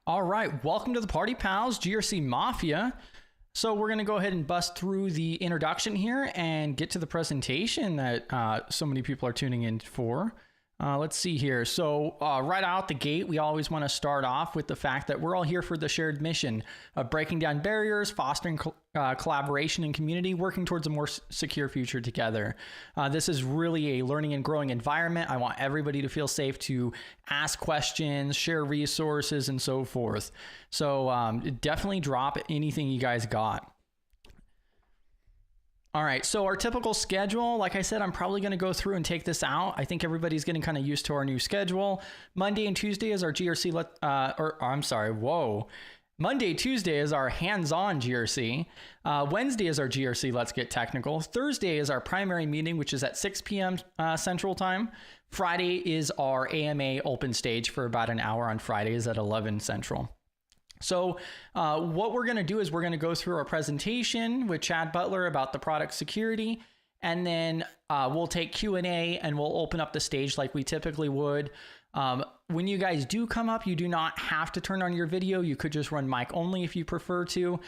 All right, welcome to the party, pals, GRC Mafia. So we're going to go ahead and bust through the introduction here and get to the presentation that so many people are tuning in for. Let's see here. So right out the gate, we always want to start off with the fact that we're all here for the shared mission of breaking down barriers, fostering collaboration and community, working towards a more secure future together. This is really a learning and growing environment. I want everybody to feel safe to ask questions, share resources, and so forth. So definitely drop anything you guys got. All right, so our typical schedule, like I said, I'm probably going to go through and take this out. I think everybody's getting kind of used to our new schedule. Monday and Tuesday is our GRC, Monday, Tuesday is our hands-on GRC. Wednesday is our GRC Let's Get Technical. Thursday is our primary meeting, which is at 6 p.m. Central Time. Friday is our AMA open stage for about an hour on Fridays at 11 Central. So what we're going to do is we're going to go through our presentation with Chad Butler about the product security, and then we'll take Q&A and we'll open up the stage like we typically would. When you guys do come up, you do not have to turn on your video. You could just run mic only if you prefer to.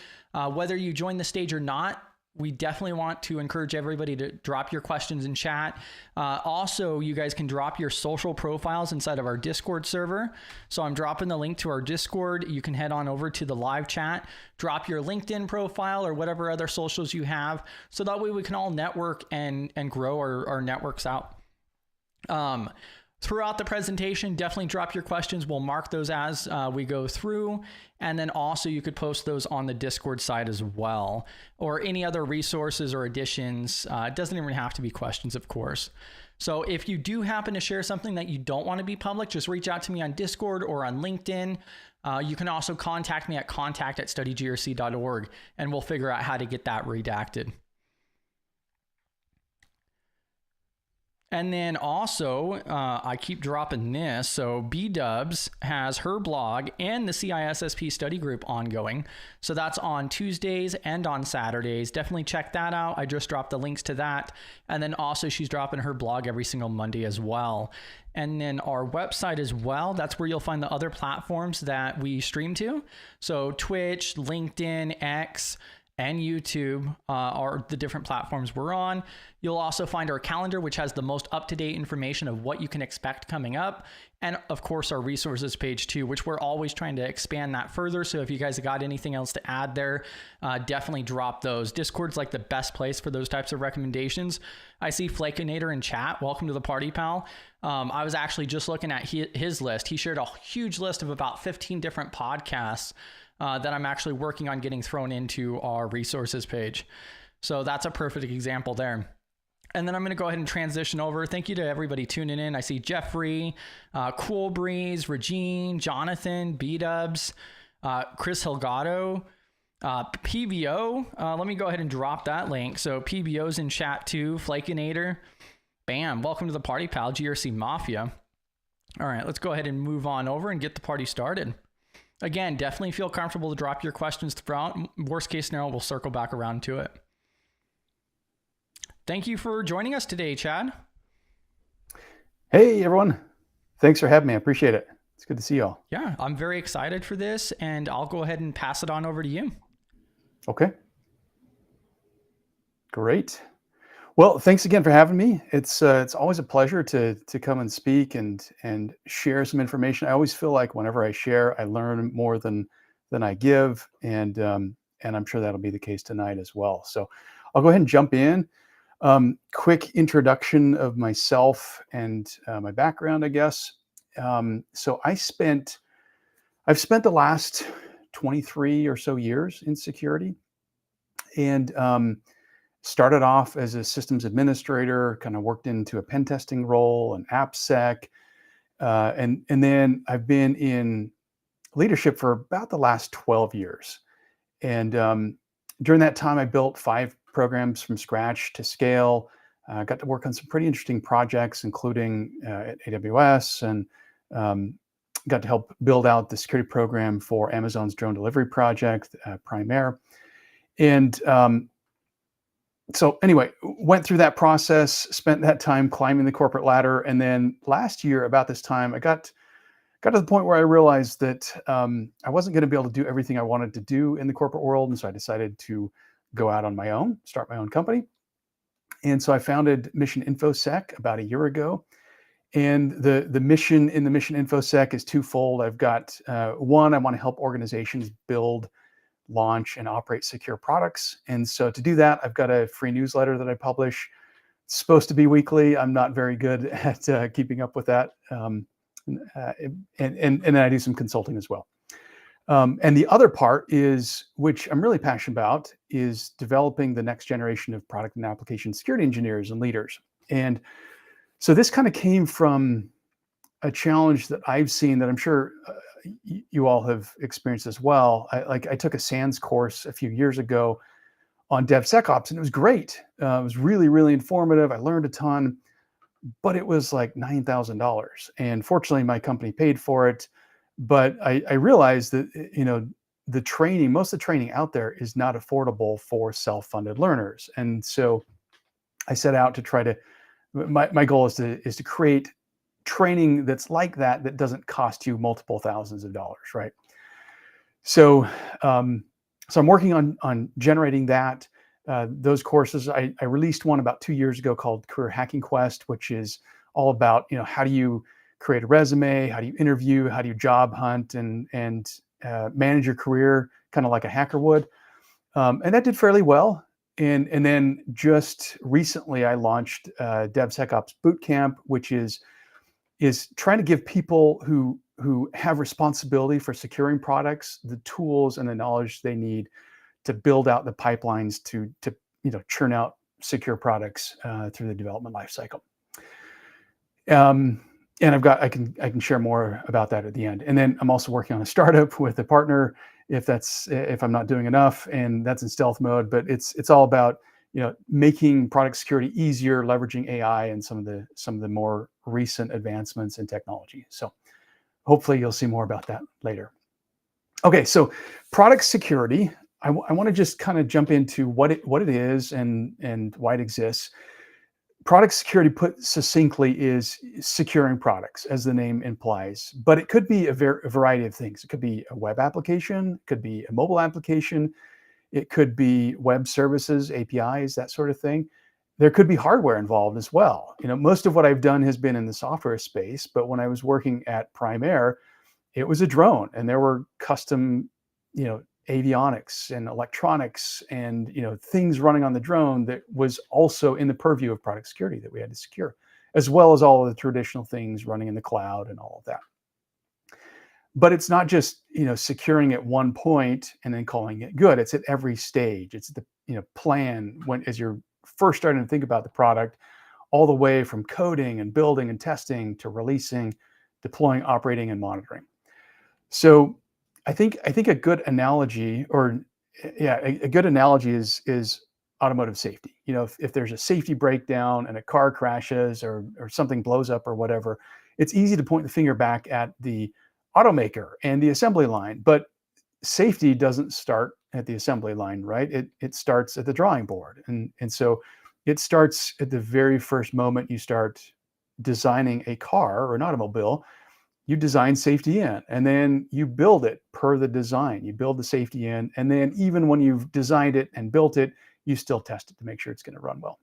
Whether you join the stage or not, we definitely want to encourage everybody to drop your questions in chat. Also, you guys can drop your social profiles inside of our Discord server. So I'm dropping the link to our Discord. You can head on over to the live chat, drop your LinkedIn profile or whatever other socials you have. So that way we can all network and grow our networks out. Throughout the presentation, definitely drop your questions. We'll mark those as we go through. And then also you could post those on the Discord side as well, or any other resources or additions. It doesn't even have to be questions, of course. So if you do happen to share something that you don't want to be public, just reach out to me on Discord or on LinkedIn. You can also contact me at contact@studygrc.org, and we'll figure out how to get that redacted. And then also, I keep dropping this. So B-Dubs has her blog and the CISSP study group ongoing. So that's on Tuesdays and on Saturdays. Definitely check that out. I just dropped the links to that. And then also she's dropping her blog every single Monday as well. And then our website as well, that's where you'll find the other platforms that we stream to. So Twitch, LinkedIn, X, and YouTube are the different platforms we're on. You'll also find our calendar, which has the most up-to-date information of what you can expect coming up. And of course, our resources page too, which we're always trying to expand that further. So if you guys have got anything else to add there, definitely drop those. Discord's like the best place for those types of recommendations. I see Flakinator in chat. Welcome to the party, pal. I was actually just looking at his list. He shared a huge list of about 15 different podcasts that I'm actually working on getting thrown into our resources page. So that's a perfect example there. And then I'm going to go ahead and transition over. Thank you to everybody tuning in. I see Jeffrey, Cool Breeze, Regine, Jonathan, B-Dubs, Chris Hilgado, PBO. Let me go ahead and drop that link. So PBO's in chat too, Flakinator. Bam, welcome to the party, pal, GRC Mafia. All right, let's go ahead and move on over and get the party started. Again, definitely feel comfortable to drop your questions throughout. Worst case scenario, we'll circle back around to it. Thank you for joining us today, Chad. Hey, everyone. Thanks for having me. I appreciate it. It's good to see y'all. Yeah, I'm very excited for this, and I'll go ahead and pass it on over to you. Okay. Great. Well, thanks again for having me. It's always a pleasure to come and speak and share some information. I always feel like whenever I share, I learn more than I give, and I'm sure that'll be the case tonight as well. So I'll go ahead and jump in. Quick introduction of myself and my background, I guess. So I've spent the last 23 or so years in security, and started off as a systems administrator, kind of worked into a pen testing role, an AppSec, and then I've been in leadership for about the last 12 years. And during that time, I built 5 programs from scratch to scale. Got to work on some pretty interesting projects, including at AWS, and got to help build out the security program for Amazon's drone delivery project, Primaire. And so anyway, went through that process, spent that time climbing the corporate ladder. And then last year, about this time, I got got to the point where I realized that I wasn't going to be able to do everything I wanted to do in the corporate world. And so I decided to go out on my own, start my own company. And so I founded Mission InfoSec about a year ago. And the mission in the Mission InfoSec is twofold. I've got one, I want to help organizations build, launch, and operate secure products. And so to do that, I've got a free newsletter that I publish. It's supposed to be weekly. I'm not very good at keeping up with that. And then I do some consulting as well. And the other part is, which I'm really passionate about, is developing the next generation of product and application security engineers and leaders. And so this kind of came from a challenge that I've seen that I'm sure you all have experienced as well. I took a SANS course a few years ago on DevSecOps, and it was great. It was really, really informative. I learned a ton, but it was like $9,000. And fortunately, my company paid for it. But I realized that, the training, most of the training out there is not affordable for self-funded learners. And so I set out to try to, my goal is to create training that's like that doesn't cost you multiple thousands of dollars, right? So, so I'm working on generating that. Those courses. I released one about 2 years ago called Career Hacking Quest, which is all about, how do you create a resume, how do you interview, how do you job hunt, and manage your career kind of like a hacker would. And that did fairly well. And then just recently, I launched DevSecOps Bootcamp, which is trying to give people who have responsibility for securing products the tools and the knowledge they need to build out the pipelines to churn out secure products through the development lifecycle. And I can share more about that at the end. And then I'm also working on a startup with a partner if I'm not doing enough, and that's in stealth mode. But it's all about making product security easier, leveraging AI and some of the more recent advancements in technology. So hopefully you'll see more about that later. Okay, so product security. I want to just kind of jump into what it is and why it exists. Product security, put succinctly, is securing products, as the name implies. But it could be a variety of things. It could be a web application, it could be a mobile application, it could be web services, APIs, that sort of thing. There could be hardware involved as well. Most of what I've done has been in the software space, but when I was working at Prime Air, it was a drone, and there were custom, avionics and electronics and things running on the drone that was also in the purview of product security that we had to secure, as well as all of the traditional things running in the cloud and all of that. But it's not just securing at one point and then calling it good. It's at every stage. It's the plan as you're first starting to think about the product, all the way from coding and building and testing to releasing, deploying, operating, and monitoring. So I think a good analogy, a good analogy is automotive safety. If there's a safety breakdown and a car crashes or something blows up or whatever, it's easy to point the finger back at the automaker and the assembly line. But safety doesn't start at the assembly line, right? It starts at the drawing board, and so it starts at the very first moment you start designing a car or an automobile. You design safety in, and then you build it per the design. You build the safety in, and then even when you've designed it and built it, you still test it to make sure it's going to run well.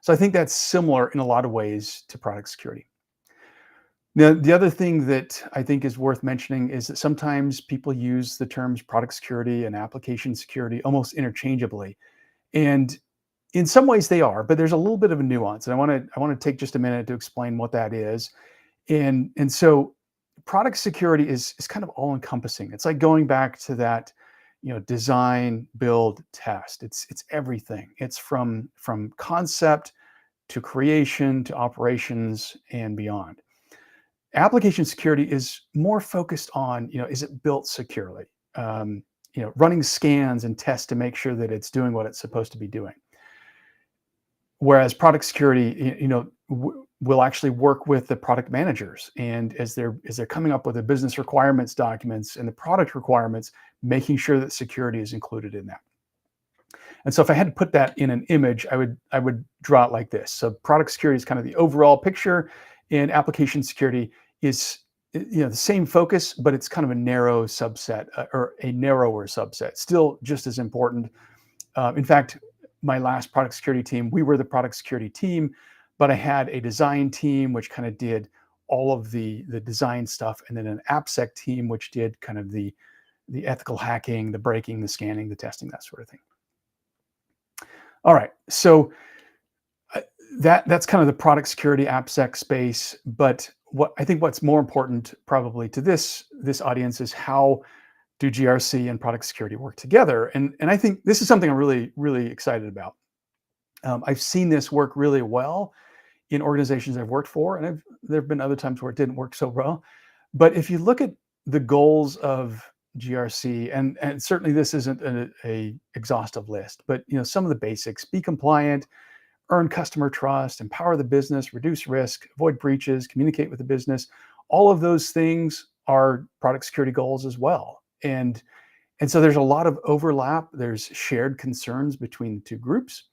So I think that's similar in a lot of ways to product security. Now, the other thing that I think is worth mentioning is that sometimes people use the terms product security and application security almost interchangeably. And in some ways they are, but there's a little bit of a nuance. And I want to take just a minute to explain what that is. And so product security is kind of all encompassing. It's like going back to that, design, build, test. It's everything. It's from concept to creation to operations and beyond. Application security is more focused on, is it built securely? Running scans and tests to make sure that it's doing what it's supposed to be doing. Whereas product security, will actually work with the product managers, and as they're coming up with the business requirements documents and the product requirements, making sure that security is included in that. And so if I had to put that in an image, I would draw it like this. So product security is kind of the overall picture, and application security is the same focus, but it's kind of a narrow subset or a narrower subset. Still just as important. In fact, my last product security team, we were the product security team, but I had a design team which kind of did all of the design stuff, and then an AppSec team which did kind of the ethical hacking, the breaking, the scanning, the testing, that sort of thing. All right, so that's kind of the product security AppSec space. But what I think what's more important probably to this audience is how do GRC and product security work together? And I think this is something I'm really, really excited about. I've seen this work really well in organizations I've worked for, and there have been other times where it didn't work so well. But if you look at the goals of GRC, and certainly this isn't a exhaustive list, but some of the basics: be compliant, earn customer trust, empower the business, reduce risk, avoid breaches, communicate with the business. All of those things are product security goals as well. And so there's a lot of overlap. There's shared concerns between the two groups.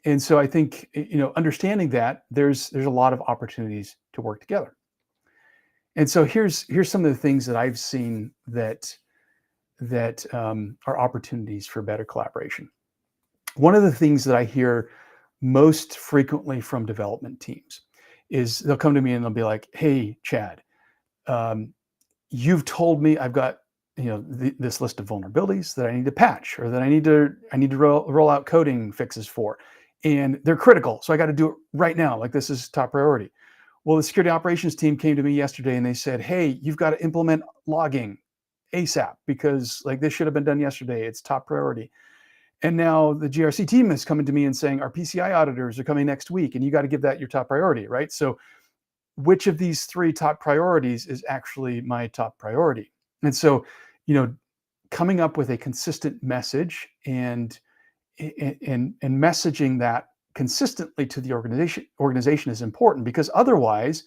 And so I think, understanding that there's a lot of opportunities to work together. And so here's some of the things that I've seen that are opportunities for better collaboration. One of the things that I hear most frequently from development teams is they'll come to me and they'll be like, "Hey, Chad, you've told me I've got this list of vulnerabilities that I need to patch, or that I need to roll out coding fixes for, and they're critical, so I got to do it right now. Like, this is top priority." Well, the security operations team came to me yesterday and they said, "Hey, you've got to implement logging ASAP because like this should have been done yesterday. It's top priority." And now the GRC team is coming to me and saying, "Our PCI auditors are coming next week, and you got to give that your top priority," right? So which of these three top priorities is actually my top priority? And so, coming up with a consistent message and messaging that consistently to the organization is important, because otherwise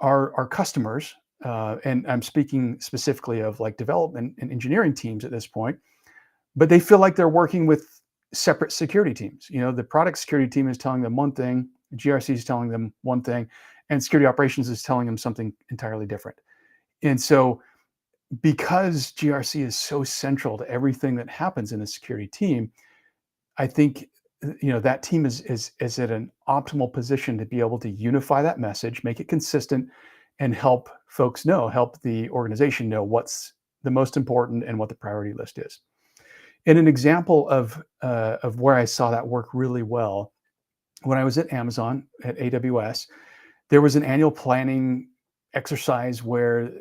our customers, and I'm speaking specifically of like development and engineering teams at this point, but they feel like they're working with separate security teams. The product security team is telling them one thing, GRC is telling them one thing, and security operations is telling them something entirely different. And so because GRC is so central to everything that happens in a security team, I think that team is at an optimal position to be able to unify that message, make it consistent, and help the organization know what's the most important and what the priority list is. And an example of where I saw that work really well, when I was at Amazon at AWS, there was an annual planning exercise where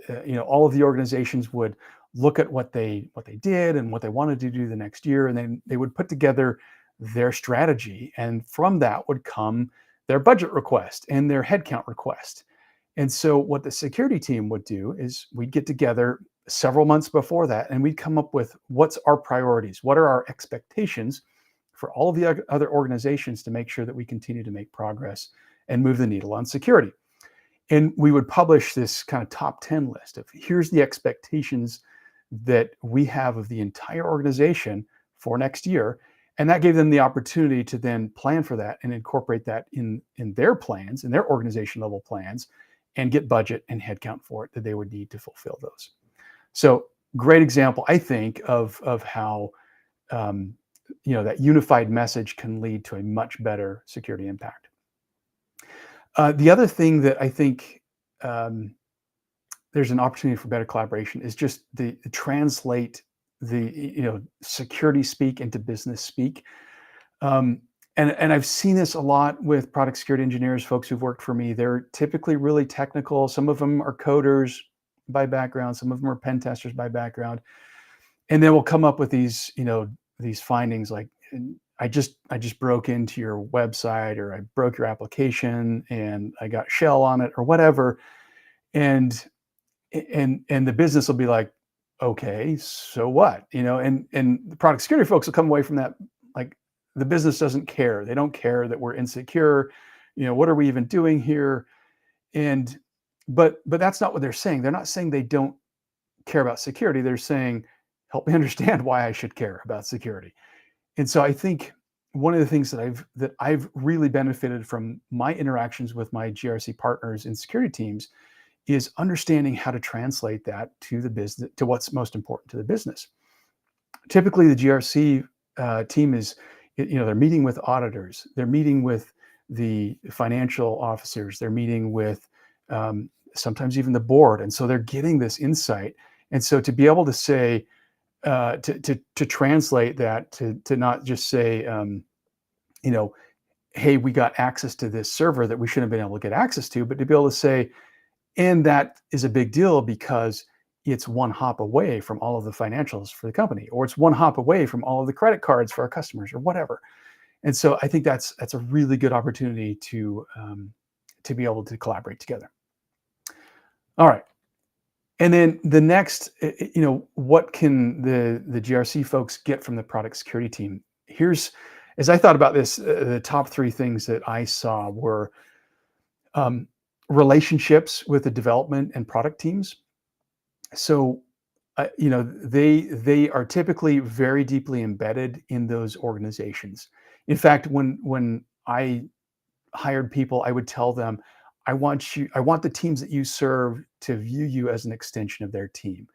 all of the organizations would look at what they did and what they wanted to do the next year, and then they would put together their strategy, and from that would come their budget request and their headcount request. And so what the security team would do is we'd get together several months before that, and we'd come up with what's our priorities, what are our expectations for all of the other organizations to make sure that we continue to make progress and move the needle on security. And we would publish this kind of top 10 list of here's the expectations that we have of the entire organization for next year. And that gave them the opportunity to then plan for that and incorporate that in their plans, in their organization level plans, and get budget and headcount for it that they would need to fulfill those. So great example, I think, of how that unified message can lead to a much better security impact. The other thing that I think there's an opportunity for better collaboration is just the translate the security speak into business speak. And I've seen this a lot with product security engineers, folks who've worked for me. They're typically really technical. Some of them are coders by background. Some of them are pen testers by background. And then we'll come up with these findings like, I just broke into your website, or I broke your application and I got shell on it or whatever. And the business will be like, okay, so what? And the product security folks will come away from that like, the business doesn't care. They don't care that we're insecure. What are we even doing here? But that's not what they're saying. They're not saying they don't care about security. They're saying, help me understand why I should care about security. And so I think one of the things that I've really benefited from my interactions with my GRC partners in security teams is understanding how to translate that to the business, to what's most important to the business. Typically, the GRC team is, they're meeting with auditors, they're meeting with the financial officers, they're meeting with sometimes even the board, and so they're getting this insight. And so to be able to say, to translate that to not just say, hey, we got access to this server that we shouldn't have been able to get access to, but to be able to say, and that is a big deal because it's one hop away from all of the financials for the company, or it's one hop away from all of the credit cards for our customers, or whatever. And so I think that's a really good opportunity to be able to collaborate together. All right. And then the next, what can the GRC folks get from the product security team? As I thought about this, the top three things that I saw were relationships with the development and product teams. So, they are typically very deeply embedded in those organizations. In fact, when I hired people, I would tell them, I want the teams that you serve to view you as an extension of their team.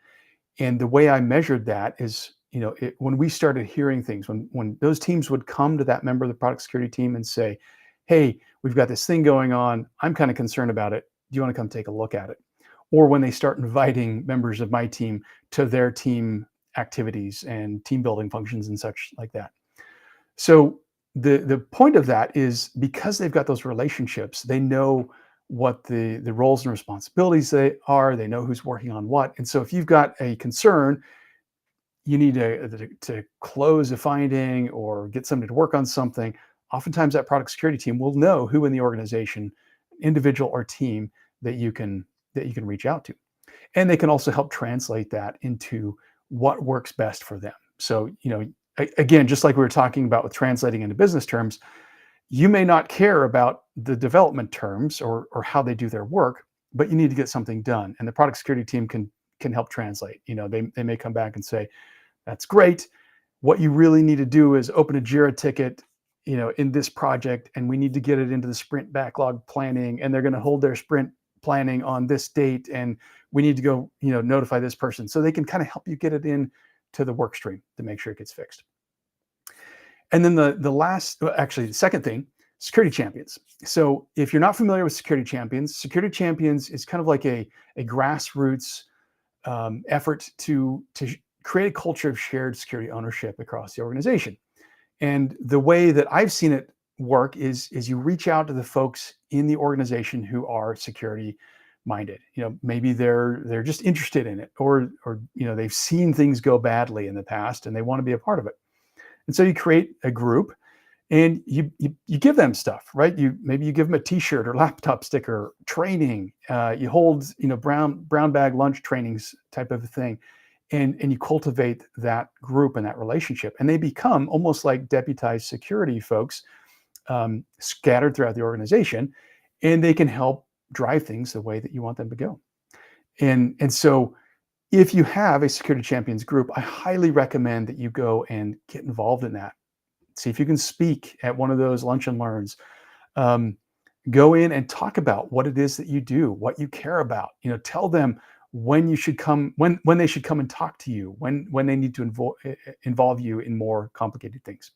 And the way I measured that is, when we started hearing things, when those teams would come to that member of the product security team and say, hey, we've got this thing going on, I'm kind of concerned about it, do you want to come take a look at it? Or when they start inviting members of my team to their team activities and team building functions and such like that. So the point of that is, because they've got those relationships, they know what the roles and responsibilities they know who's working on what. And so if you've got a concern, you need to close a finding or get somebody to work on something, oftentimes that product security team will know who in the organization, individual or team, that you can reach out to. And they can also help translate that into what works best for them. So, again, just like we were talking about with translating into business terms, you may not care about the development terms or how they do their work, but you need to get something done. And the product security team can help translate. They may come back and say, that's great. What you really need to do is open a JIRA ticket, in this project, and we need to get it into the sprint backlog planning, and they're going to hold their sprint planning on this date, and we need to go, notify this person. So they can kind of help you get it in to the work stream to make sure it gets fixed. And then the second thing, security champions. So if you're not familiar with security champions is kind of like a grassroots effort to create a culture of shared security ownership across the organization. And the way that I've seen it work is you reach out to the folks in the organization who are security minded. Maybe they're just interested in it, or they've seen things go badly in the past and they want to be a part of it. And so you create a group and you give them stuff, right? Maybe you give them a t-shirt or laptop sticker, training, you hold, brown bag lunch trainings type of a thing. And you cultivate that group and that relationship, and they become almost like deputized security folks scattered throughout the organization, and they can help drive things the way that you want them to go. And so if you have a security champions group, I highly recommend that you go and get involved in that. See if you can speak at one of those lunch and learns. Go in and talk about what it is that you do, what you care about. Tell them when you should come, when they should come and talk to you, when they need to involve you in more complicated things.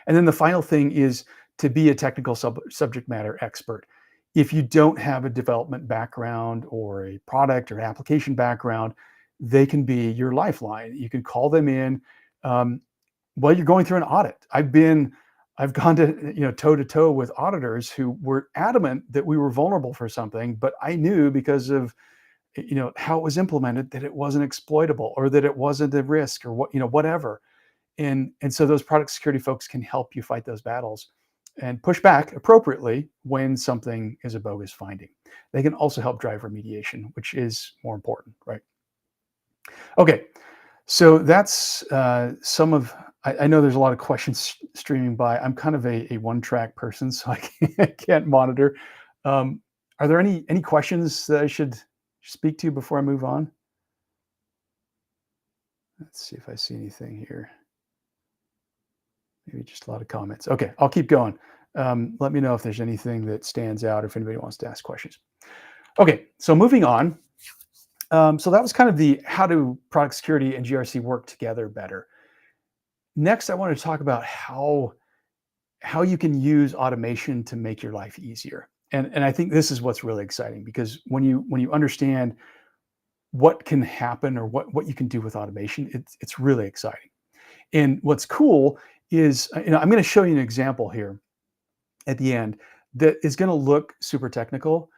And then the final thing is to be a technical subject matter expert. If you don't have a development background or a product or application background, they can be your lifeline. You can call them in while you're going through an audit. I've gone to toe to toe with auditors who were adamant that we were vulnerable for something, but I knew because of how it was implemented that it wasn't exploitable or that it wasn't a risk or whatever. And so those product security folks can help you fight those battles and push back appropriately when something is a bogus finding. They can also help drive remediation, which is more important, right? Okay, so that's some of, I know there's a lot of questions streaming by. I'm kind of a one-track person, so I can't monitor. Are there any questions that I should speak to before I move on? Let's see if I see anything here. Maybe just a lot of comments. Okay, I'll keep going. Let me know if there's anything that stands out or if anybody wants to ask questions. Okay, so moving on. So that was kind of the how do product security and GRC work together better. Next, I want to talk about how you can use automation to make your life easier. And I think this is what's really exciting, because when you understand what can happen or what you can do with automation, it's really exciting. And what's cool is, I'm going to show you an example here at the end that is going to look super technical.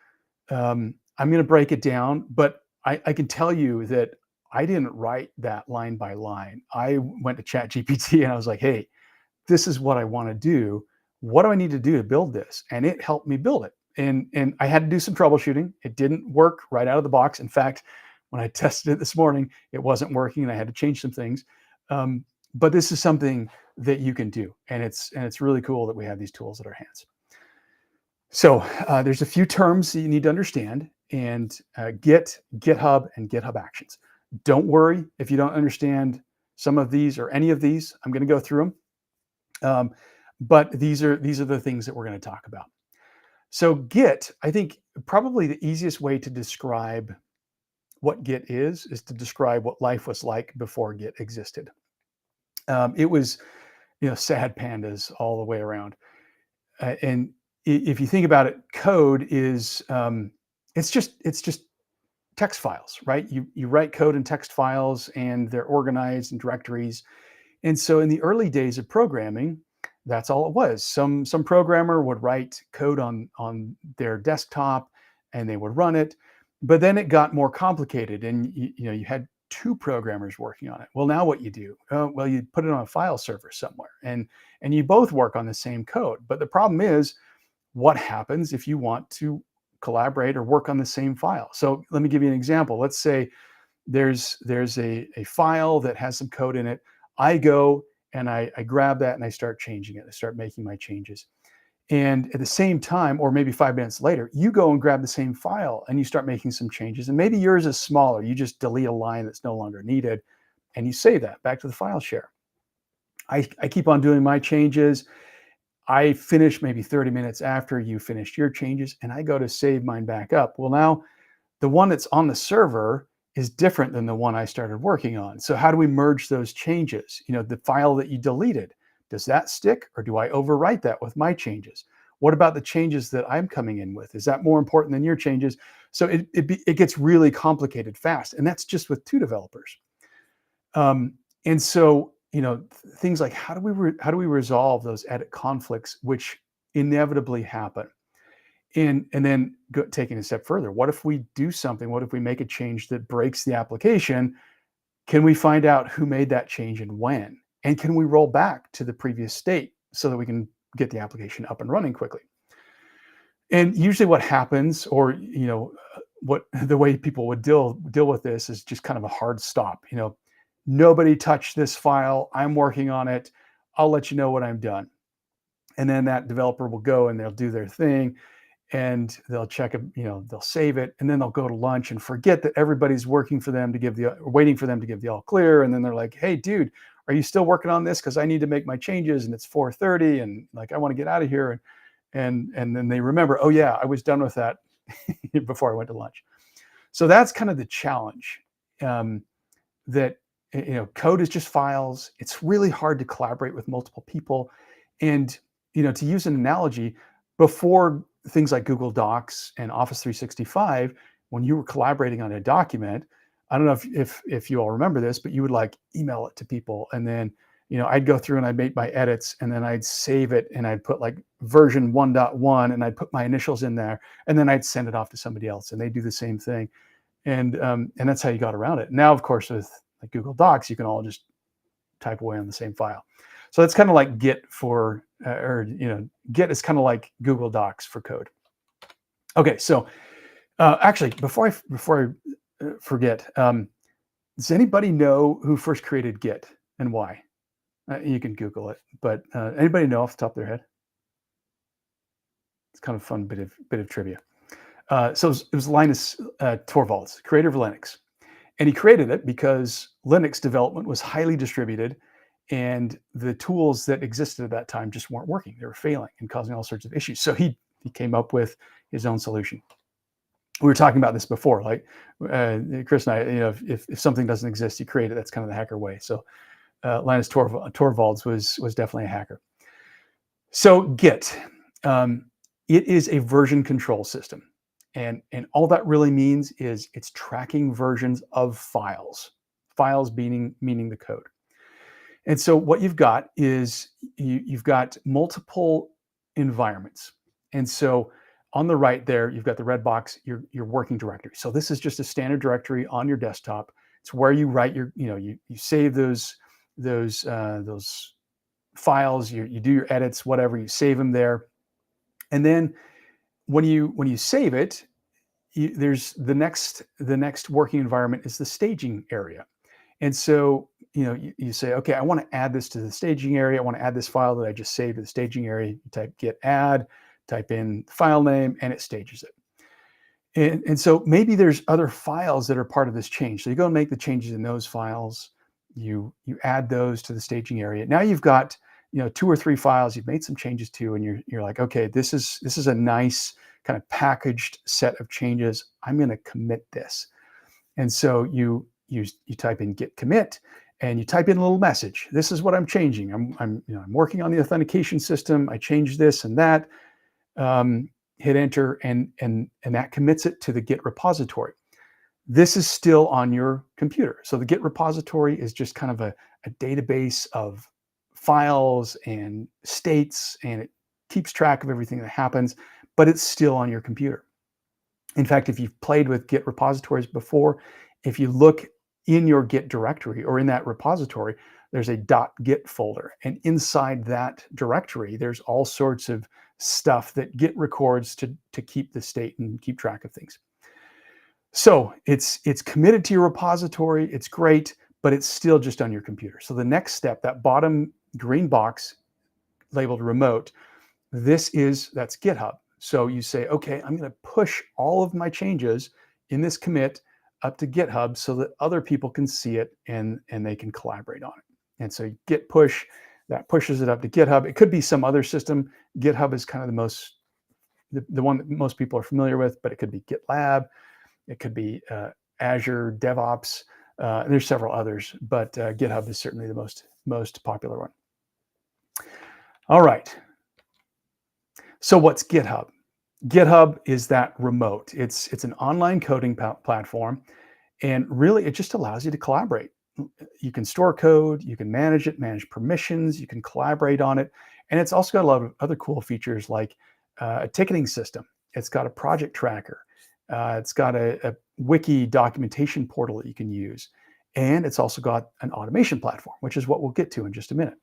I'm going to break it down, but I can tell you that I didn't write that line by line. I went to ChatGPT and I was like, hey, this is what I want to do. What do I need to do to build this? And it helped me build it. And I had to do some troubleshooting. It didn't work right out of the box. In fact, when I tested it this morning, it wasn't working and I had to change some things. But this is something that you can do. And it's really cool that we have these tools at our hands. So there's a few terms that you need to understand, and Git, GitHub, and GitHub Actions. Don't worry if you don't understand some of these or any of these. I'm going to go through them. But these are the things that we're going to talk about. So Git, I think probably the easiest way to describe what Git is to describe what life was like before Git existed. It was, sad pandas all the way around. And if you think about it, code is it's just text files, right? You write code in text files, and they're organized in directories. And so in the early days of programming, that's all it was. Some programmer would write code on their desktop, and they would run it. But then it got more complicated, and you had two programmers working on it. Well, now what you do? Well, you put it on a file server somewhere, and you both work on the same code. But the problem is, what happens if you want to collaborate or work on the same file? So let me give you an example. Let's say there's a file that has some code in it. I go and I grab that and I start changing it. I start making my changes. And at the same time, or maybe 5 minutes later, you go and grab the same file and you start making some changes. And maybe yours is smaller. You just delete a line that's no longer needed, and you save that back to the file share. I keep on doing my changes. I finish maybe 30 minutes after you finished your changes, and I go to save mine back up. Well, now the one that's on the server is different than the one I started working on. So how do we merge those changes? The file that you deleted, does that stick, or do I overwrite that with my changes? What about the changes that I'm coming in with? Is that more important than your changes? So it gets really complicated fast, and that's just with two developers. And so, things like how do we resolve those edit conflicts, which inevitably happen? And then taking a step further, what if we do something? What if we make a change that breaks the application? Can we find out who made that change and when? And can we roll back to the previous state so that we can get the application up and running quickly? And usually what happens, or what the way people would deal with this, is just kind of a hard stop. Nobody touched this file. I'm working on it. I'll let you know when I'm done. And then that developer will go and they'll do their thing, and they'll check it, they'll save it, and then they'll go to lunch and forget that everybody's waiting for them to give the all clear. And then they're like, hey, dude, are you still working on this? Because I need to make my changes, and it's 4:30, and like I want to get out of here. And then they remember, oh yeah, I was done with that before I went to lunch. So that's kind of the challenge. That code is just files. It's really hard to collaborate with multiple people. And to use an analogy, before things like Google Docs and Office 365, when you were collaborating on a document, I don't know if you all remember this, but you would like email it to people, and then I'd go through and I'd make my edits, and then I'd save it, and I'd put like version 1.1, and I'd put my initials in there, and then I'd send it off to somebody else, and they do the same thing. And that's how you got around it. Now, of course, with like Google Docs, you can all just type away on the same file. So it's kind of like Git Git is kind of like Google Docs for code. Okay, so actually, before I forget, does anybody know who first created Git and why? You can Google it, but anybody know off the top of their head? It's kind of a fun bit of trivia. So it was Linus Torvalds, creator of Linux. And he created it because Linux development was highly distributed, and the tools that existed at that time just weren't working. They were failing and causing all sorts of issues. So he came up with his own solution. we were talking about this before, like Chris and I, if something doesn't exist, you create it. That's kind of the hacker way. So Linus Torvalds was definitely a hacker. So Git, it is a version control system. And all that really means is it's tracking versions of files meaning the code. And so what you've got is you've got multiple environments. And so on the right there, you've got the red box, your working directory. So this is just a standard directory on your desktop. It's where you write your, you save those files, you do your edits, whatever, you save them there. And then when you save it, there's the next working environment is the staging area. And so, you say, okay, I want to add this to the staging area. I want to add this file that I just saved to the staging area. You type git add, type in the file name, and it stages it. And so maybe there's other files that are part of this change. So you go and make the changes in those files. You add those to the staging area. Now you've got 2 or 3 files you've made some changes to, and you're like, okay, this is a nice kind of packaged set of changes. I'm going to commit this. And so you type in git commit, and you type in a little message. This is what I'm changing. I'm working on the authentication system. I changed this and that. Hit enter, and that commits it to the Git repository. This is still on your computer. So the Git repository is just kind of a database of files and states, and it keeps track of everything that happens, but it's still on your computer. In fact, if you've played with Git repositories before, if you look in your Git directory or in that repository, there's a .git folder. And inside that directory, there's all sorts of stuff that Git records to keep the state and keep track of things. So it's committed to your repository. It's great, but it's still just on your computer. So the next step, that bottom green box labeled remote, that's GitHub. So you say, okay, I'm going to push all of my changes in this commit up to GitHub so that other people can see it and they can collaborate on it. And so git push, that pushes it up to GitHub. It could be some other system. GitHub is kind of the one that most people are familiar with, but it could be GitLab. It could be Azure DevOps. There's several others, but GitHub is certainly the most popular one. All right. So what's GitHub? GitHub is that remote. It's an online coding platform, and really it just allows you to collaborate. You can store code, you can manage it, manage permissions, you can collaborate on it, and it's also got a lot of other cool features like a ticketing system. It's got a project tracker. It's got a wiki documentation portal that you can use, and it's also got an automation platform, which is what we'll get to in just a minute.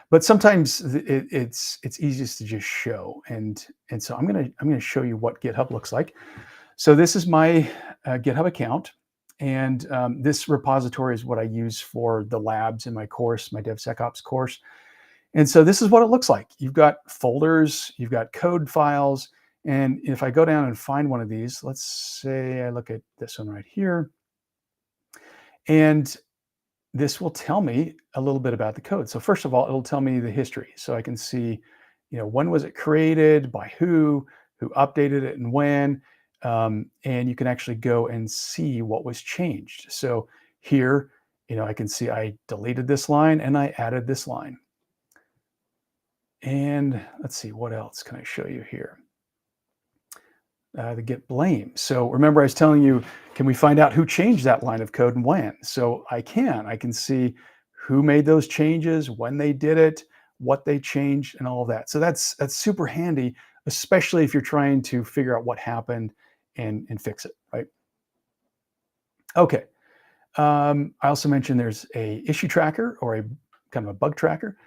But sometimes it's easiest to just show, and so I'm gonna show you what GitHub looks like. So this is my GitHub account, and this repository is what I use for the labs in my course, my DevSecOps course. And so this is what it looks like. You've got folders, you've got code files, and if I go down and find one of these, let's say I look at this one right here, and this will tell me a little bit about the code. So first of all, it'll tell me the history. So I can see, when was it created, by who updated it and when, and you can actually go and see what was changed. So here, I can see I deleted this line and I added this line. And let's see, what else can I show you here? The git blame. So remember I was telling you, can we find out who changed that line of code and when? So I can see who made those changes, when they did it, what they changed, and all of that. So that's super handy, especially if you're trying to figure out what happened and fix it, right? Okay. I also mentioned there's a issue tracker or a kind of a bug tracker.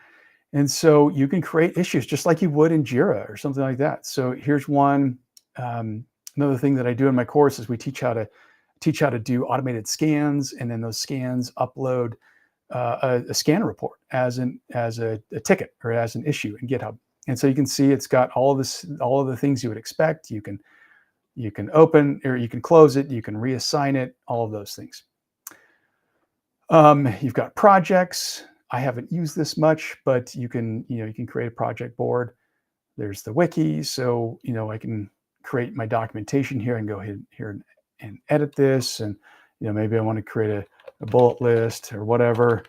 And so you can create issues just like you would in Jira or something like that. So here's one. Another thing that I do in my course is we teach how to do automated scans, and then those scans upload a scanner report as a ticket or as an issue in GitHub. And so you can see it's got all of the things you would expect. You can open or you can close it, you can reassign it, all of those things. You've got projects. I haven't used this much, but you can create a project board. There's the wiki, so I can create my documentation here and go ahead here and edit this. And, maybe I want to create a bullet list or whatever.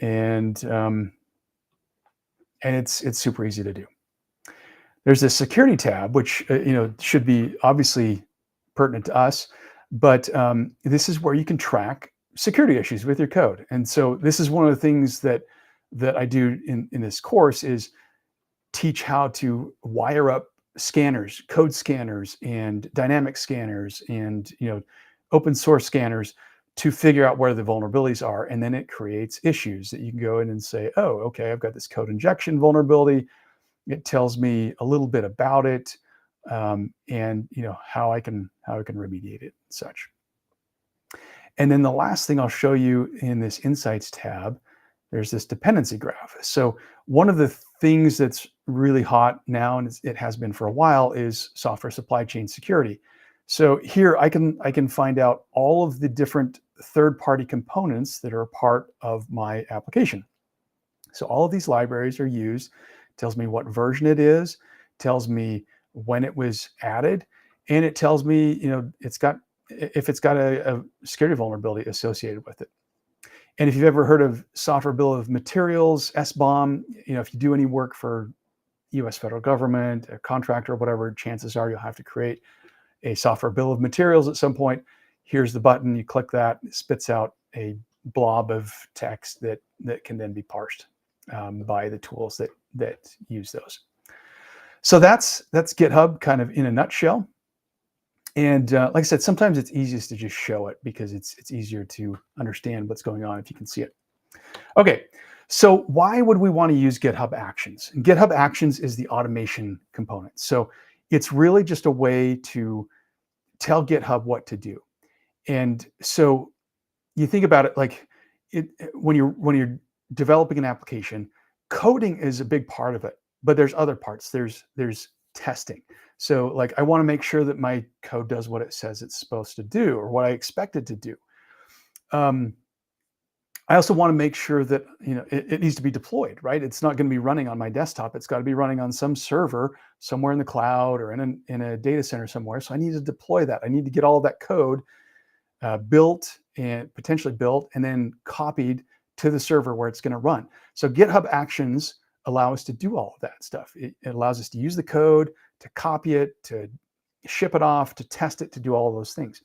And it's super easy to do. There's this security tab, which, should be obviously pertinent to us, but this is where you can track security issues with your code. And so this is one of the things that I do in this course is teach how to wire up scanners, code scanners, and dynamic scanners, and open source scanners to figure out where the vulnerabilities are. And then it creates issues that you can go in and say, oh, okay, I've got this code injection vulnerability. It tells me a little bit about it, and how I can remediate it and such. And then the last thing I'll show you in this Insights tab, there's this dependency graph. So one of the things that's really hot now, and it has been for a while, is software supply chain security. So here I can find out all of the different third-party components that are a part of my application. So all of these libraries are used, tells me what version it is, tells me when it was added, and it tells me, if it's got a security vulnerability associated with it. And if you've ever heard of software bill of materials, SBOM, if you do any work for US federal government, a contractor or whatever, chances are you'll have to create a software bill of materials at some point. Here's the button, you click that, it spits out a blob of text that can then be parsed by the tools that use those. So that's GitHub kind of in a nutshell. And like I said, sometimes it's easiest to just show it because it's easier to understand what's going on if you can see it. Okay, so why would we want to use GitHub Actions? And GitHub Actions is the automation component. So it's really just a way to tell GitHub what to do. And so you think about it like when you're developing an application, coding is a big part of it, but there's other parts. There's testing. So like I want to make sure that my code does what it says it's supposed to do or what I expect it to do. I also want to make sure that it needs to be deployed, right? It's not going to be running on my desktop. It's got to be running on some server somewhere in the cloud or in a data center somewhere. So I need to deploy that. I need to get all of that code built and potentially built and then copied to the server where it's going to run. So GitHub Actions allow us to do all of that stuff. It allows us to use the code, to copy it, to ship it off, to test it, to do all of those things.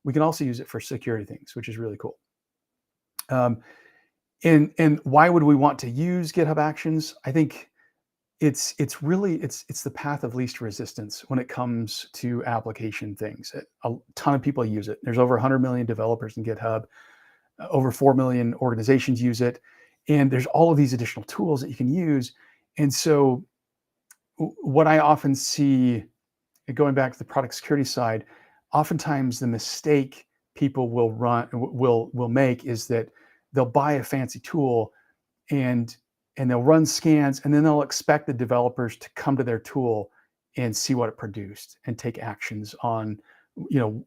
We can also use it for security things, which is really cool. And why would we want to use GitHub Actions? I think it's the path of least resistance when it comes to application things. A ton of people use it. There's over 100 million developers in GitHub. Over 4 million organizations use it. And there's all of these additional tools that you can use. And so what I often see, going back to the product security side, oftentimes the mistake people will make is that they'll buy a fancy tool and they'll run scans, and then they'll expect the developers to come to their tool and see what it produced and take actions on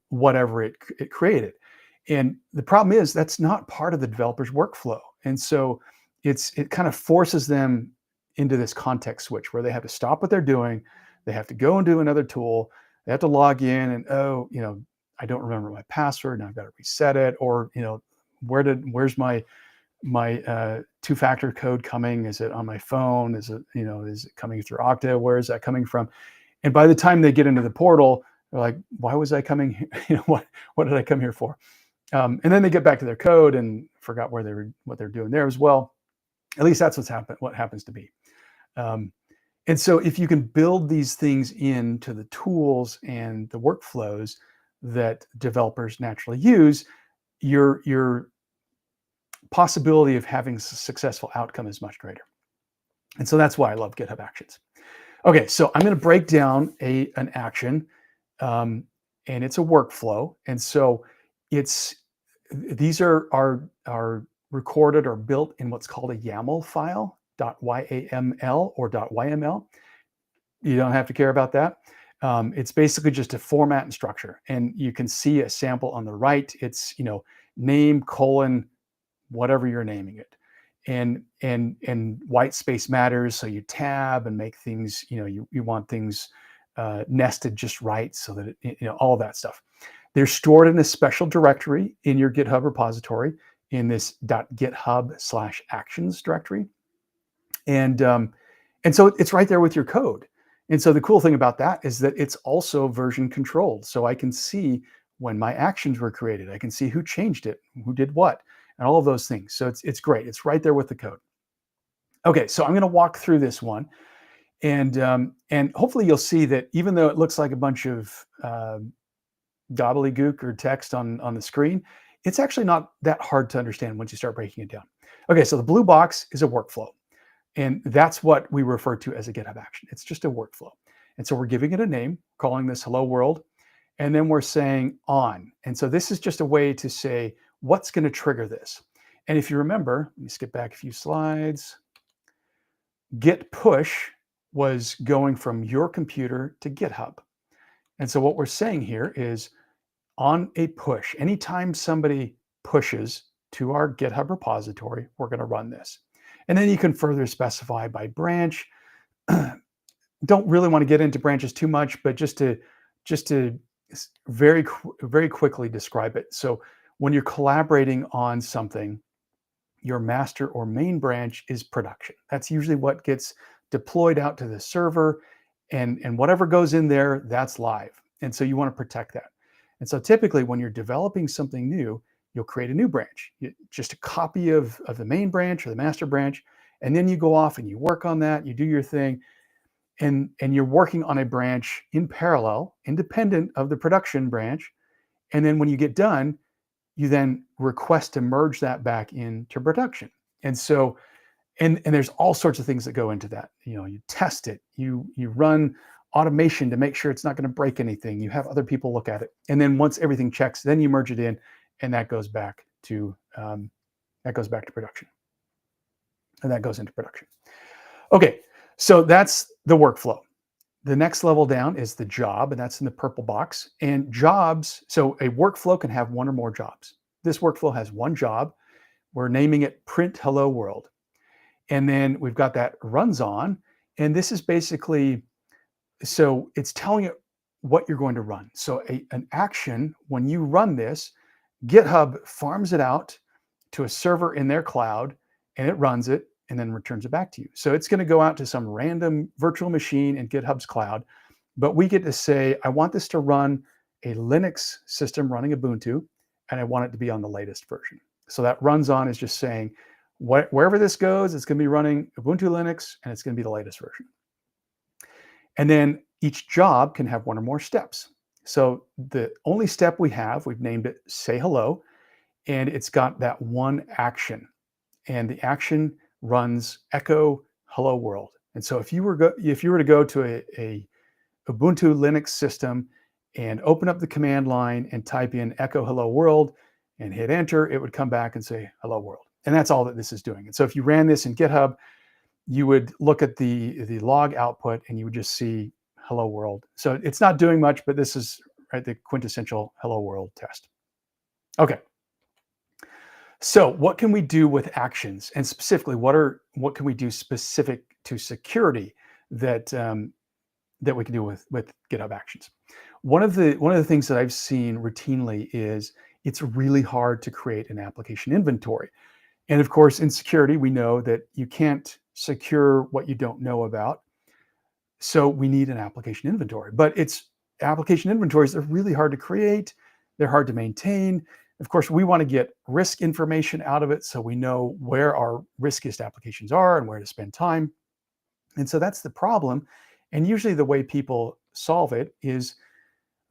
whatever it created. And the problem is that's not part of the developer's workflow. And so it kind of forces them into this context switch where they have to stop what they're doing. They have to go and do another tool. They have to log in and, I don't remember my password. Now I've got to reset it. Or, where's my two-factor code coming? Is it on my phone? Is it coming through Okta? Where is that coming from? And by the time they get into the portal, they're like, why was I coming here? What did I come here for? And then they get back to their code and forgot what they're doing there as well. At least that's what happens to be. And so if you can build these things into the tools and the workflows that developers naturally use, your possibility of having a successful outcome is much greater. And so that's why I love GitHub Actions. Okay, so I'm going to break down an action, and it's a workflow. And so these are recorded or built in what's called a YAML file, .yaml or .yml. You don't have to care about that. It's basically just a format and structure. And you can see a sample on the right. It's name : whatever you're naming it. And white space matters. So you tab and make things, you want things nested just right so that all of that stuff. They're stored in a special directory in your GitHub repository in this .github/actions directory. And so it's right there with your code. And so the cool thing about that is that it's also version controlled. So I can see when my actions were created. I can see who changed it, who did what, and all of those things. So it's great. It's right there with the code. Okay, so I'm going to walk through this one. And hopefully you'll see that even though it looks like a bunch of gobbledygook or text on the screen, it's actually not that hard to understand once you start breaking it down. Okay, so the blue box is a workflow. And that's what we refer to as a GitHub action. It's just a workflow. And so we're giving it a name, calling this hello world. And then we're saying on. And so this is just a way to say what's going to trigger this. And if you remember, let me skip back a few slides. Git push was going from your computer to GitHub. And so what we're saying here is on a push, anytime somebody pushes to our GitHub repository, we're going to run this. And then you can further specify by branch. Don't really want to get into branches too much, but just to very quickly describe it. So when you're collaborating on something, your master or main branch is production. That's usually what gets deployed out to the server, and whatever goes in there, that's live. And so you want to protect that. And so typically when you're developing something new, you'll create a new branch, just a copy of the main branch or the master branch. And then you go off and you work on that, you do your thing, and you're working on a branch in parallel, independent of the production branch. And then when you get done, you then request to merge that back into production. And so, and there's all sorts of things that go into that. You test it, you run automation to make sure it's not going to break anything. You have other people look at it. And then once everything checks, then you merge it in, and that goes back to production. And that goes into production. Okay, so that's the workflow. The next level down is the job, and that's in the purple box. And jobs, so a workflow can have one or more jobs. This workflow has one job. We're naming it print hello world. And then we've got that runs on. And this is basically, so it's telling it what you're going to run. So an action, when you run this, GitHub farms it out to a server in their cloud, and it runs it and then returns it back to you. So it's going to go out to some random virtual machine in GitHub's cloud, but we get to say, I want this to run a Linux system running Ubuntu, and I want it to be on the latest version. So that runs on is just saying, wherever this goes, it's going to be running Ubuntu Linux, and it's going to be the latest version. And then each job can have one or more steps. So the only step we've named it say hello, and it's got that one action. And the action runs echo hello world. And so if you were to go to a Ubuntu Linux system and open up the command line and type in echo hello world and hit enter, it would come back and say hello world. And that's all that this is doing. And so if you ran this in GitHub, you would look at the log output and you would just see hello world. So it's not doing much, but this is the quintessential hello world test. Okay. So what can we do with actions, and specifically what can we do specific to security that we can do with GitHub Actions? One of the things that I've seen routinely is it's really hard to create an application inventory. And of course, in security, we know that you can't secure what you don't know about. So we need an application inventory. But application inventories are really hard to create. They're hard to maintain. Of course, we want to get risk information out of it so we know where our riskiest applications are and where to spend time. And so that's the problem. And usually the way people solve it is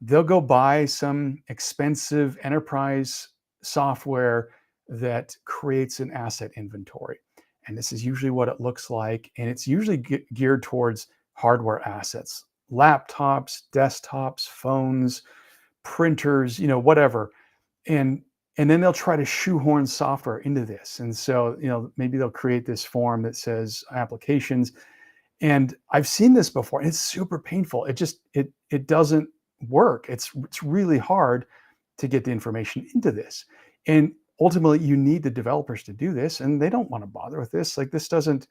they'll go buy some expensive enterprise software that creates an asset inventory. And this is usually what it looks like. And it's usually geared towards hardware assets, laptops, desktops, phones, printers, whatever. And then they'll try to shoehorn software into this. And so, maybe they'll create this form that says applications. And I've seen this before, and it's super painful. It doesn't work. It's really hard to get the information into this. And ultimately, you need the developers to do this, and they don't want to bother with this. Like this doesn't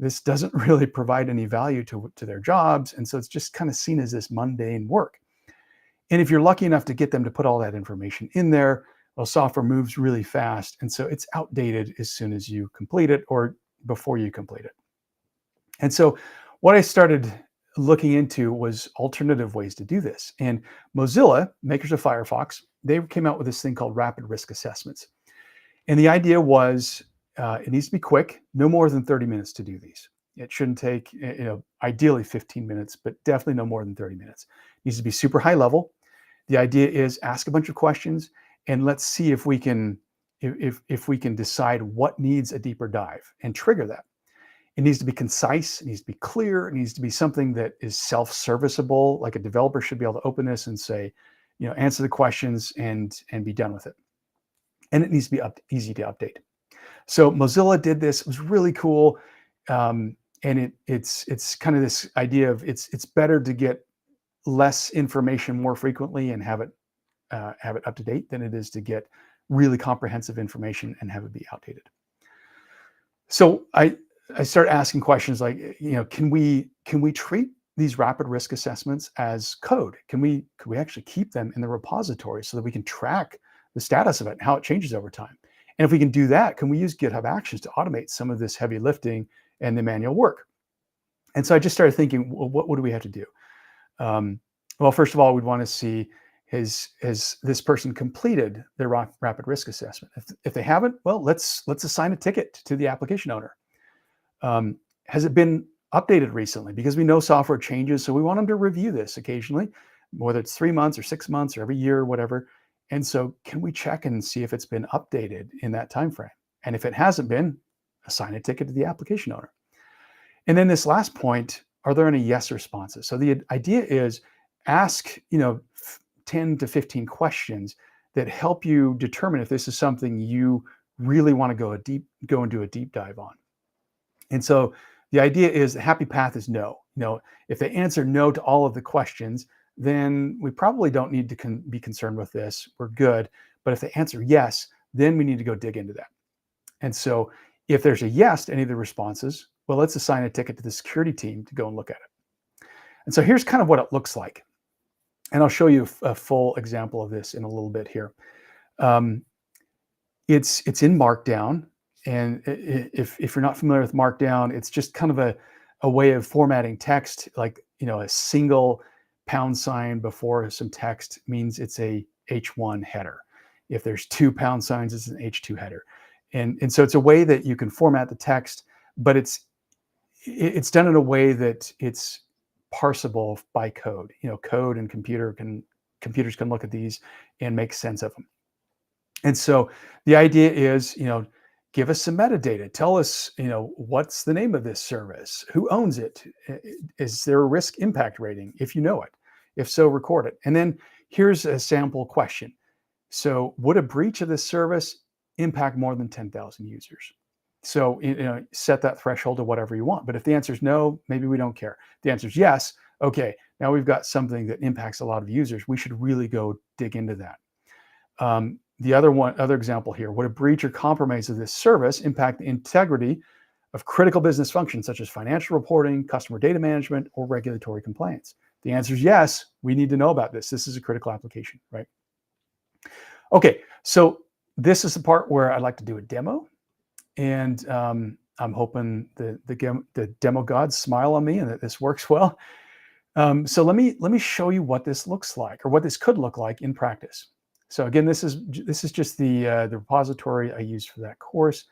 this doesn't really provide any value to their jobs. And so it's just kind of seen as this mundane work. And if you're lucky enough to get them to put all that information in there, well, software moves really fast. And so it's outdated as soon as you complete it or before you complete it. And so what I started looking into was alternative ways to do this. And Mozilla, makers of Firefox, they came out with this thing called rapid risk assessments. And the idea was it needs to be quick, no more than 30 minutes to do these. It shouldn't take, ideally 15 minutes, but definitely no more than 30 minutes. It needs to be super high level. The idea is ask a bunch of questions and let's see if we can decide what needs a deeper dive and trigger that. It needs to be concise, it needs to be clear, it needs to be something that is self-serviceable, like a developer should be able to open this and say, answer the questions and be done with it. And it needs to be easy to update. So Mozilla did this. It was really cool. And it's kind of this idea of it's better to get less information more frequently and have it up to date than it is to get really comprehensive information and have it be outdated. So I started asking questions like, can we treat these rapid risk assessments as code? Could we actually keep them in the repository so that we can track the status of it and how it changes over time? And if we can do that, can we use GitHub Actions to automate some of this heavy lifting and the manual work? And so I just started thinking, well, what do we have to do? Well, first of all, we'd want to see has this person completed their rapid risk assessment? If they haven't, well, let's assign a ticket to the application owner. Has it been updated recently? Because we know software changes, so we want them to review this occasionally, whether it's 3 months or 6 months or every year or whatever. And so can we check and see if it's been updated in that time frame? And if it hasn't been, assign a ticket to the application owner. And then this last point, are there any yes responses? So the idea is ask 10 to 15 questions that help you determine if this is something you really want to go and do a deep dive on. And so the idea is the happy path is no. If they answer no to all of the questions, then we probably don't need to be concerned with this. We're good. But if they answer yes, then we need to go dig into that. And so if there's a yes to any of the responses, well, let's assign a ticket to the security team to go and look at it. And so here's kind of what it looks like. And I'll show you a full example of this in a little bit here. It's in Markdown. And if you're not familiar with Markdown, it's just kind of a way of formatting text, like, a single £sign before some text means it's a H1 header. If there's 2 £signs, it's an H2 header. And so it's a way that you can format the text, but it's done in a way that it's parsable by code. Code and computers can look at these and make sense of them. And so the idea is, give us some metadata. Tell us, what's the name of this service? Who owns it? Is there a risk impact rating if you know it? If so, record it. And then here's a sample question. So would a breach of this service impact more than 10,000 users? So set that threshold to whatever you want. But if the answer is no, maybe we don't care. If the answer is yes, okay, now we've got something that impacts a lot of users. We should really go dig into that. The other example here, would a breach or compromise of this service impact the integrity of critical business functions such as financial reporting, customer data management, or regulatory compliance? The answer is yes, we need to know about this. This is a critical application, right? Okay, so this is the part where I'd like to do a demo. And I'm hoping the demo gods smile on me and that this works well. So let me show you what this looks like, or what this could look like in practice. So again, this is just the repository I used for that course.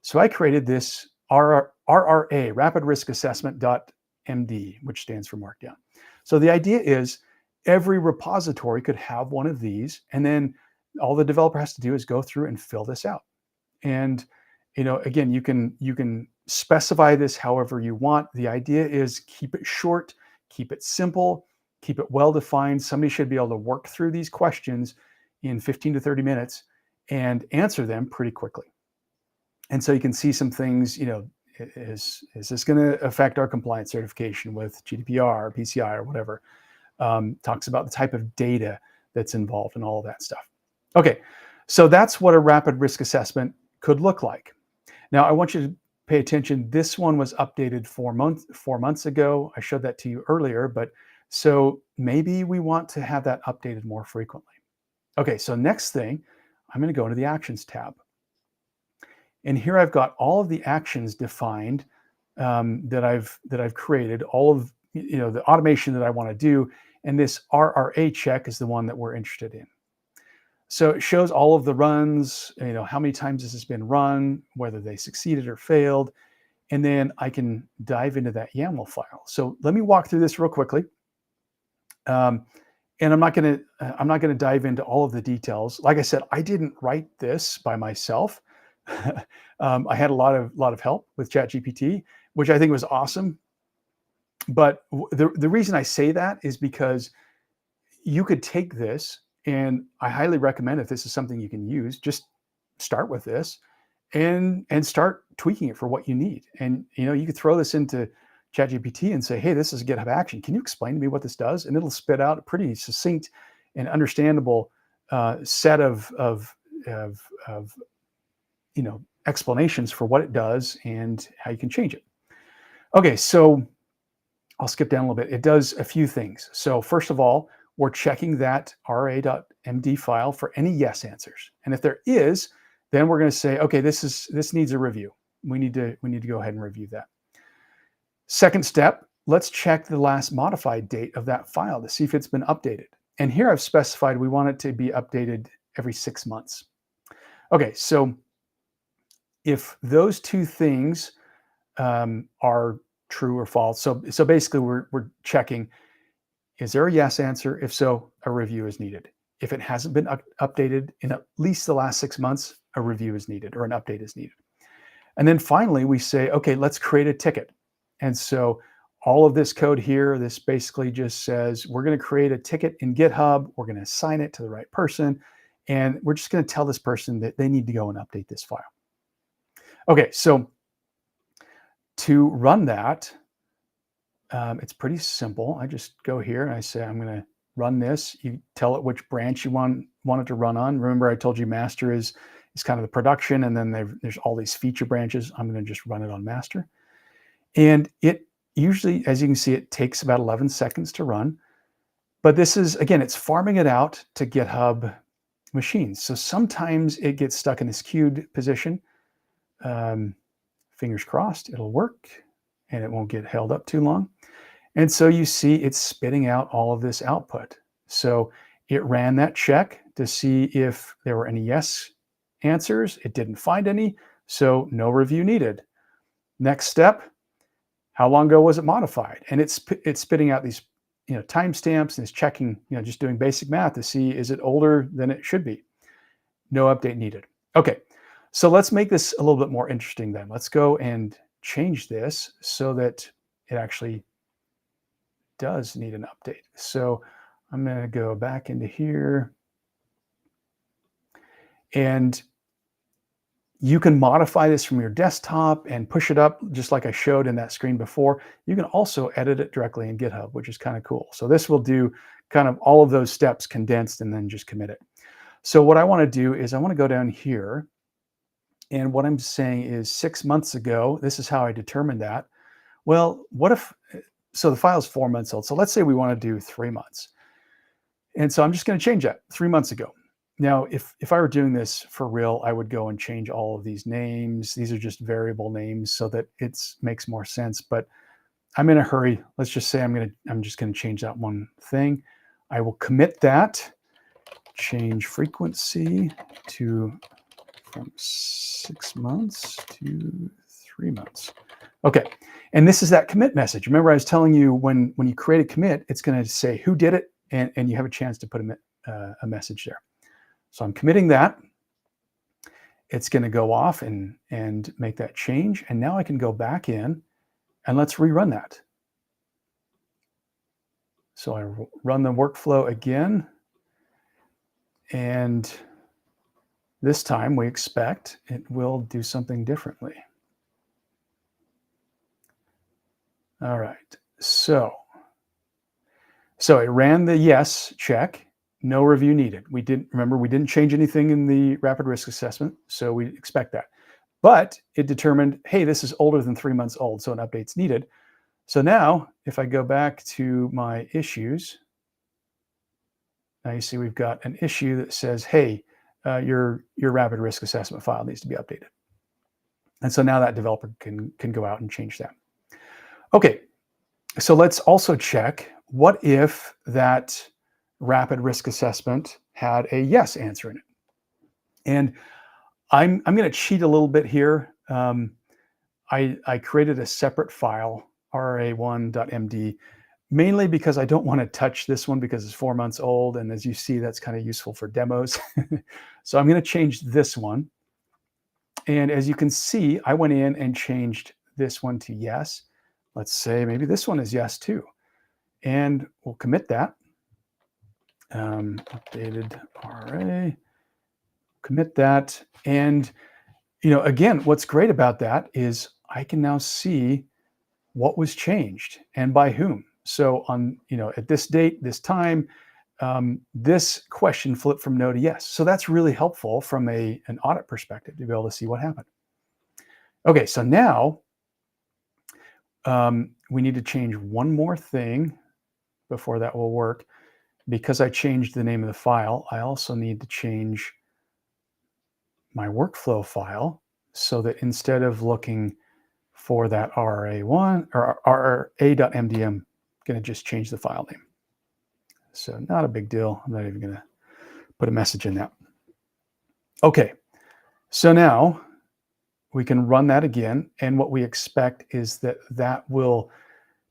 So I created this RRA, Rapid Risk Assessment.md, which stands for Markdown. So the idea is every repository could have one of these, and then all the developer has to do is go through and fill this out. And again, you can specify this however you want. The idea is keep it short, keep it simple, keep it well-defined. Somebody should be able to work through these questions in 15 to 30 minutes and answer them pretty quickly. And so you can see some things, is this going to affect our compliance certification with GDPR or PCI or whatever? Talks about the type of data that's involved and all of that stuff. Okay, so that's what a rapid risk assessment could look like. Now, I want you pay attention. This one was updated 4 months ago. I showed that to you earlier, but so maybe we want to have that updated more frequently. Okay, so next thing, I'm going to go into the Actions tab. And here I've got all of the actions defined that I've created, all of the automation that I want to do, and this RRA check is the one that we're interested in. So it shows all of the runs, how many times this has been run, whether they succeeded or failed, and then I can dive into that YAML file. So let me walk through this real quickly. And I'm not going to dive into all of the details. Like I said, I didn't write this by myself. I had a lot of help with ChatGPT, which I think was awesome. But the reason I say that is because you could take this, and I highly recommend, if this is something you can use, just start with this and start tweaking it for what you need. And you could throw this into ChatGPT and say, hey, this is a GitHub action. Can you explain to me what this does? And it'll spit out a pretty succinct and understandable set of explanations for what it does and how you can change it. Okay, so I'll skip down a little bit. It does a few things. So first of all, we're checking that ra.md file for any yes answers. And if there is, then we're going to say, okay, this needs a review. We need to go ahead and review that. Second step, let's check the last modified date of that file to see if it's been updated. And here I've specified we want it to be updated every 6 months. Okay, so if those two things are true or false, so basically we're checking, is there a yes answer? If so, a review is needed. If it hasn't been updated in at least the last 6 months, a review is needed or an update is needed. And then finally, we say, okay, let's create a ticket. And so all of this code here, this basically just says, we're going to create a ticket in GitHub. We're going to assign it to the right person. And we're just going to tell this person that they need to go and update this file. Okay, so to run that, it's pretty simple. I just go here and I say, I'm going to run this. You tell it which branch you want it to run on. Remember, I told you master is kind of the production, and then there's all these feature branches. I'm going to just run it on master. And it usually, as you can see, it takes about 11 seconds to run. But this is, again, it's farming it out to GitHub machines. So sometimes it gets stuck in this queued position. Fingers crossed, it'll work and it won't get held up too long. And so you see it's spitting out all of this output. So it ran that check to see if there were any yes answers. It didn't find any, so no review needed. Next step, how long ago was it modified? And it's spitting out these timestamps, and it's checking, just doing basic math to see, is it older than it should be? No update needed. Okay, so let's make this a little bit more interesting then. Let's go and change this so that it actually does need an update. So I'm going to go back into here, and you can modify this from your desktop and push it up just like I showed in that screen before. You can also edit it directly in GitHub, which is kind of cool. So this will do kind of all of those steps condensed and then just commit it. So what I want to do is I want to go down here, and what I'm saying is 6 months ago, this is how I determined that. Well, what if, so the file is 4 months old. So let's say we want to do 3 months. And so I'm just going to change that 3 months ago. Now, if I were doing this for real, I would go and change all of these names. These are just variable names so that it makes more sense. But I'm in a hurry. Let's just say I'm just going to change that one thing. I will commit that, change frequency from 6 months to 3 months. Okay, and this is that commit message. Remember, I was telling you when you create a commit, it's going to say who did it, and you have a chance to put a message there. So I'm committing that. It's going to go off and make that change. And now I can go back in and let's rerun that. So I run the workflow again. And this time we expect it will do something differently. All right. So it ran the yes check. No review needed. We didn't change anything in the rapid risk assessment, so we expect that. but it determined, hey, this is older than 3 months old, so an update's needed. So now if I go back to my issues, now you see we've got an issue that says, hey, your rapid risk assessment file needs to be updated. And so now that developer can go out and change that. Okay, so let's also check, what if that rapid risk assessment had a yes answer in it? And I'm going to cheat a little bit here. I created a separate file, rra1.md, mainly because I don't want to touch this one because it's 4 months old. And as you see, that's kind of useful for demos. So I'm going to change this one. And as you can see, I went in and changed this one to yes. Let's say maybe this one is yes too. And we'll commit that. Updated RA, commit that. And, again, what's great about that is I can now see what was changed and by whom. So on, at this date, this time, this question flipped from no to yes. So that's really helpful from an audit perspective to be able to see what happened. Okay, so now we need to change one more thing before that will work. Because I changed the name of the file, I also need to change my workflow file so that instead of looking for that RA1 or RA.md, I'm going to just change the file name. So not a big deal. I'm not even going to put a message in that. Okay, so now we can run that again. And what we expect is that that will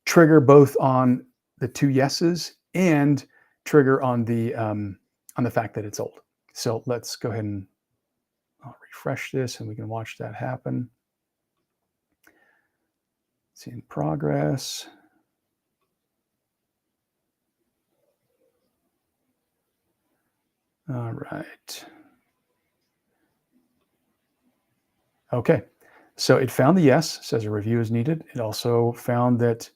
trigger both on the 2 yeses and trigger on the fact that it's old. So let's go ahead and I'll refresh this and we can watch that happen. It's in progress. All right. Okay, so it found the yes, says a review is needed. It also found that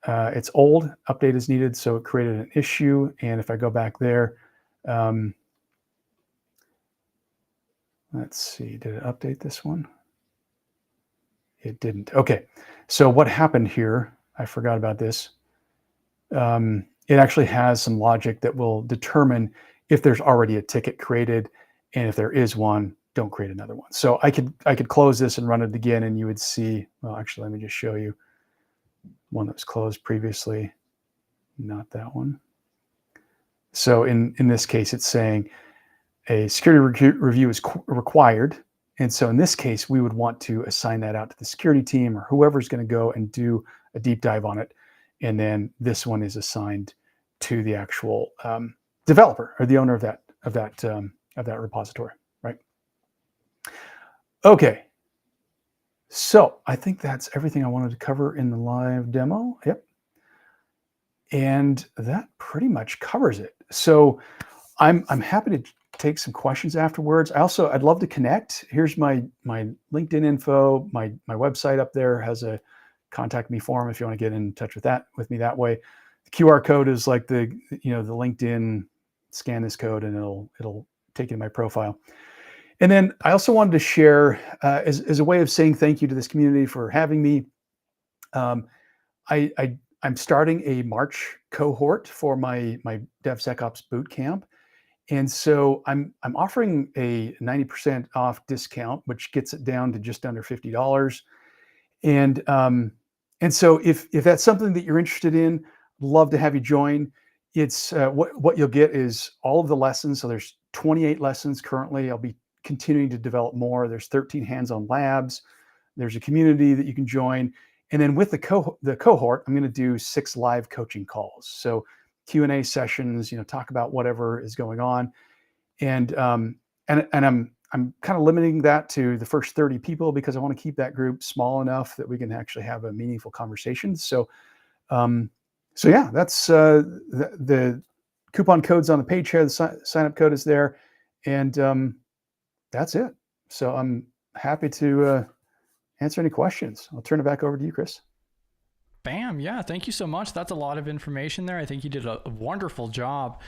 it's old, update is needed, so it created an issue. And if I go back there, let's see, did it update this one? It didn't. Okay, so what happened here, I forgot about this. It actually has some logic that will determine if there's already a ticket created, and if there is one, don't create another one. So I could close this and run it again, and you would see, well, actually, let me just show you one that was closed previously, not that one. So in this case, it's saying a security review is required. And so in this case, we would want to assign that out to the security team or whoever's going to go and do a deep dive on it. And then this one is assigned to the actual developer or the owner of that repository, right? Okay. So I think that's everything I wanted to cover in the live demo. Yep. And that pretty much covers it. So I'm happy to take some questions afterwards. I'd love to connect. Here's my LinkedIn info. My website up there has a contact me form if you want to get in touch with me that way. The QR code is like the LinkedIn, scan this code and it'll take you to my profile. And then I also wanted to share as a way of saying thank you to this community for having me. I'm starting a March cohort for my DevSecOps Bootcamp. And so I'm offering a 90% off discount, which gets it down to just under $50. And so if that's something that you're interested in, love to have you join. It's what you'll get is all of the lessons. So there's 28 lessons currently. I'll be continuing to develop more. There's 13 hands-on labs. There's a community that you can join. And then with the cohort, I'm going to do 6 live coaching calls. So Q&A sessions, talk about whatever is going on. And I'm kind of limiting that to the first 30 people because I want to keep that group small enough that we can actually have a meaningful conversation. So yeah, that's the coupon code's on the page here. The sign up code is there. And that's it. So I'm happy to answer any questions. I'll turn it back over to you, Chris. Bam. Yeah. Thank you so much. That's a lot of information there. I think you did a wonderful job.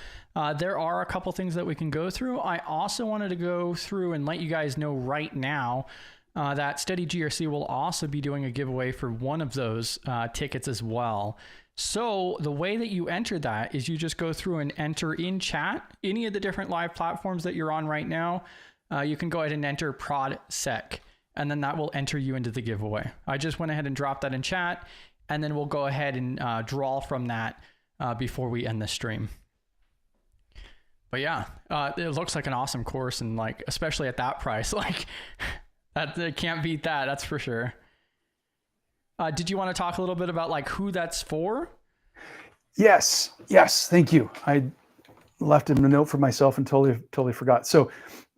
There are a couple things that we can go through. I also wanted to go through and let you guys know right now, that Steady GRC will also be doing a giveaway for one of those tickets as well. So the way that you enter that is you just go through and enter in chat any of the different live platforms that you're on right now. You can go ahead and enter ProdSec, and then that will enter you into the giveaway. I just went ahead and dropped that in chat, and then we'll go ahead and draw from that before we end the stream. But yeah, it looks like an awesome course, and like, especially at that price, like that can't beat that. That's for sure. Did you want to talk a little bit about like who that's for? Yes. Thank you. I left him a note for myself and totally forgot. So,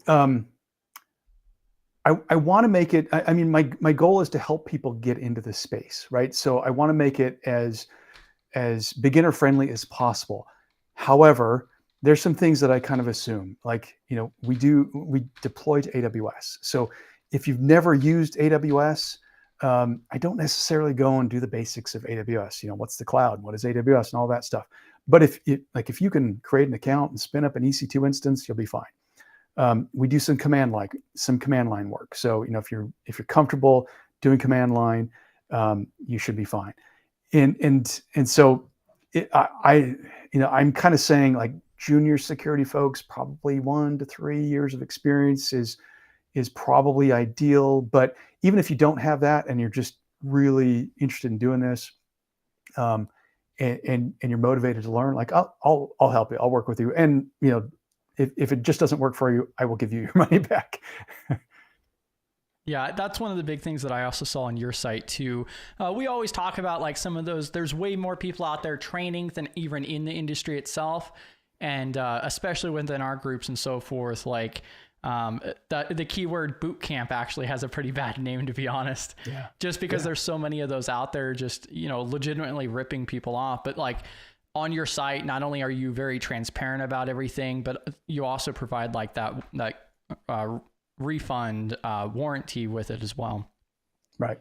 I want to make it. I mean, my goal is to help people get into this space, right? So I want to make it as beginner friendly as possible. However, there's some things that I kind of assume, like, we deploy to AWS. So if you've never used AWS, I don't necessarily go and do the basics of AWS. What's the cloud? What is AWS and all that stuff? But if you can create an account and spin up an EC2 instance, you'll be fine. We do some command line work. So if you're comfortable doing command line, you should be fine. And so I'm kind of saying, like, junior security folks, probably 1 to 3 years of experience is probably ideal. But even if you don't have that and you're just really interested in doing this, and you're motivated to learn, like, I'll help you. I'll work with you. And if it just doesn't work for you, I will give you your money back. Yeah, that's one of the big things that I also saw on your site too. We always talk about like some of those, there's way more people out there training than even in the industry itself. And especially within our groups and so forth, like the keyword Bootcamp actually has a pretty bad name, to be honest. Yeah. Just because there's so many of those out there, just, legitimately ripping people off. But like on your site, not only are you very transparent about everything, but you also provide like that refund warranty with it as well. Right.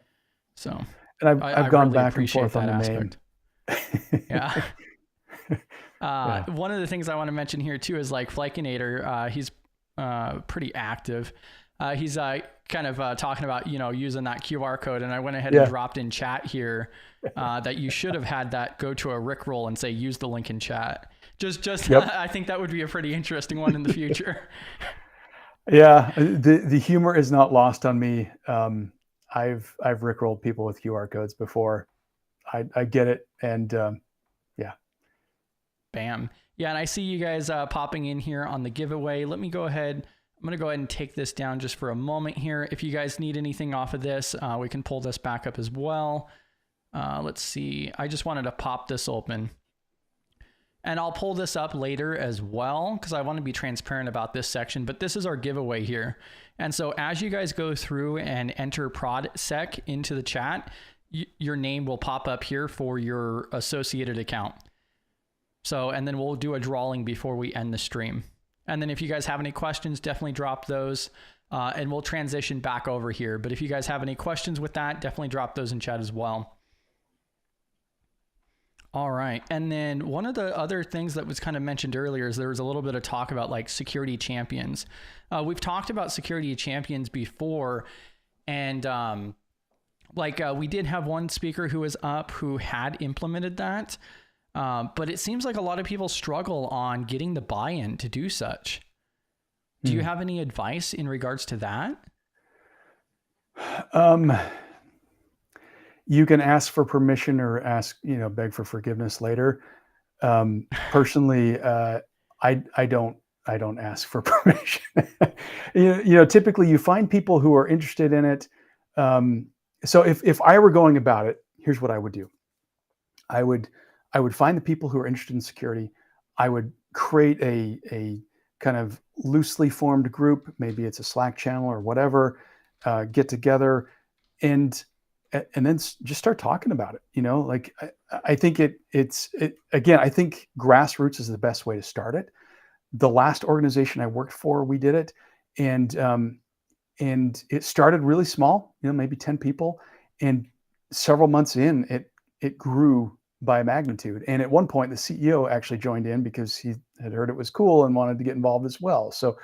So, and I've gone really back and forth on the aspect. name. Yeah. One of the things I want to mention here too is like Flakinator. He's pretty active. He's kind of talking about, using that QR code, and I went ahead and dropped in chat here that you should have had that go to a Rickroll and say, use the link in chat. Just I think that would be a pretty interesting one in the future. Yeah, the humor is not lost on me. I've Rickrolled people with QR codes before. I get it, and yeah. Bam. Yeah, and I see you guys popping in here on the giveaway. Let me go ahead. I'm going to go ahead and take this down just for a moment here. If you guys need anything off of this, we can pull this back up as well. Let's see. I just wanted to pop this open. And I'll pull this up later as well, because I want to be transparent about this section. But this is our giveaway here. And so as you guys go through and enter ProdSec into the chat, your name will pop up here for your associated account. So, and then we'll do a drawing before we end the stream. And then if you guys have any questions, definitely drop those, and we'll transition back over here. But if you guys have any questions with that, definitely drop those in chat as well. All right. And then one of the other things that was kind of mentioned earlier is there was a little bit of talk about like security champions. We've talked about security champions before, and we did have one speaker who was up who had implemented that. But it seems like a lot of people struggle on getting the buy-in to do such. Do you have any advice in regards to that? You can ask for permission or beg for forgiveness later. Personally, I don't ask for permission. Typically you find people who are interested in it. So if I were going about it, here's what I would do. I would find the people who are interested in security. I would create a kind of loosely formed group. Maybe it's a Slack channel or whatever. Get together and then just start talking about it. I think again, I think grassroots is the best way to start it. The last organization I worked for, we did it, and it started really small, maybe 10 people, and several months in, it grew by magnitude. And at one point, the CEO actually joined in because he had heard it was cool and wanted to get involved as well. So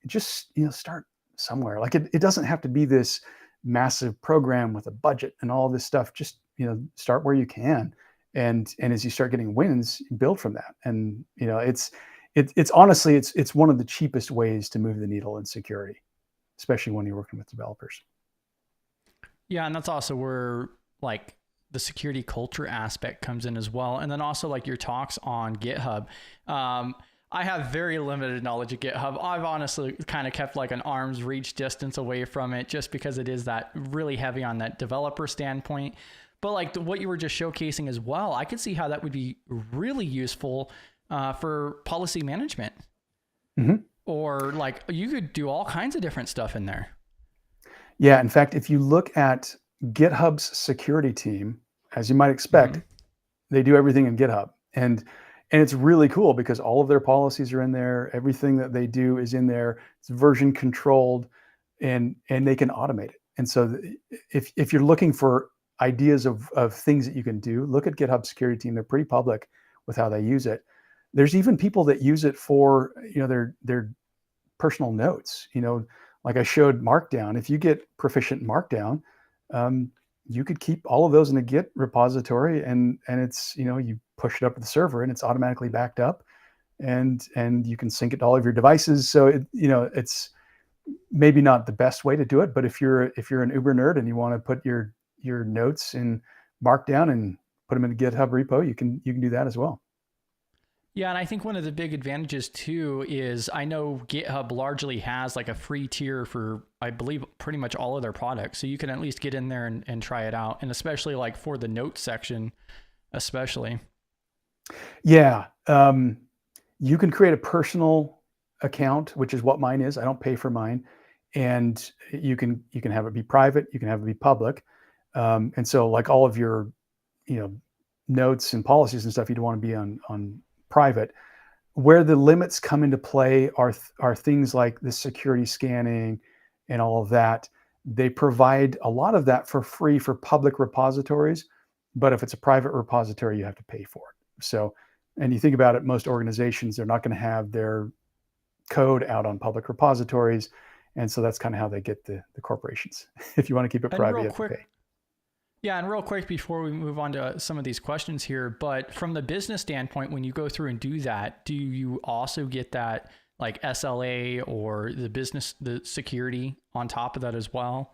just start somewhere. Like it doesn't have to be this massive program with a budget and all this stuff. Just, start where you can. And as you start getting wins, build from that. And, it's honestly, it's one of the cheapest ways to move the needle in security, especially when you're working with developers. Yeah, and that's also where like the security culture aspect comes in as well. And then also like your talks on GitHub. I have very limited knowledge of GitHub. I've honestly kind of kept like an arm's reach distance away from it just because it is that really heavy on that developer standpoint. But like what you were just showcasing as well, I could see how that would be really useful for policy management. Mm-hmm. Or like you could do all kinds of different stuff in there. Yeah, in fact, if you look at GitHub's security team, as you might expect, they do everything in GitHub. And it's really cool because all of their policies are in there. Everything that they do is in there. It's version controlled, and they can automate it. And so if you're looking for ideas of things that you can do, look at GitHub security team. They're pretty public with how they use it. There's even people that use it for, their personal notes, like I showed Markdown. If you get proficient in Markdown, you could keep all of those in a Git repository, and it's, you push it up to the server and it's automatically backed up, and you can sync it to all of your devices. So it's maybe not the best way to do it, but if you're an Uber nerd and you want to put your notes in Markdown and put them in a GitHub repo, you can do that as well. Yeah, and I think one of the big advantages too is I know GitHub largely has like a free tier for, I believe, pretty much all of their products. So you can at least get in there and try it out. And especially like for the notes section, especially. Yeah. You can create a personal account, which is what mine is. I don't pay for mine. And you can have it be private. You can have it be public. And so like all of your, notes and policies and stuff, you'd want to be on private. Where the limits come into play are things like the security scanning and all of that. They provide a lot of that for free for public repositories, but if it's a private repository, you have to pay for it. So, and you think about it, most organizations, they're not going to have their code out on public repositories. And so that's kind of how they get the corporations. If you want to keep it private, you have to pay. Yeah, and real quick before we move on to some of these questions here, but from the business standpoint, when you go through and do that, do you also get that like SLA or the security on top of that as well?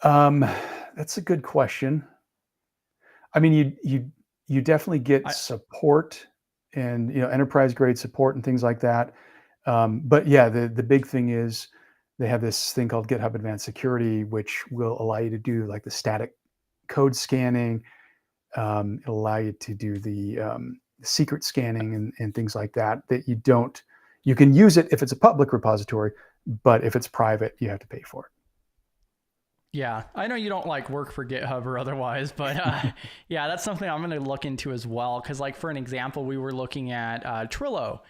That's a good question. I mean, you definitely get support and enterprise grade support and things like that. But yeah, the big thing is they have this thing called GitHub Advanced Security, which will allow you to do like the static code scanning. It'll allow you to do the secret scanning and things like that you can use it if it's a public repository, but if it's private, you have to pay for it. Yeah, I know you don't like work for GitHub or otherwise, but yeah, that's something I'm going to look into as well. Because like for an example, we were looking at Trello.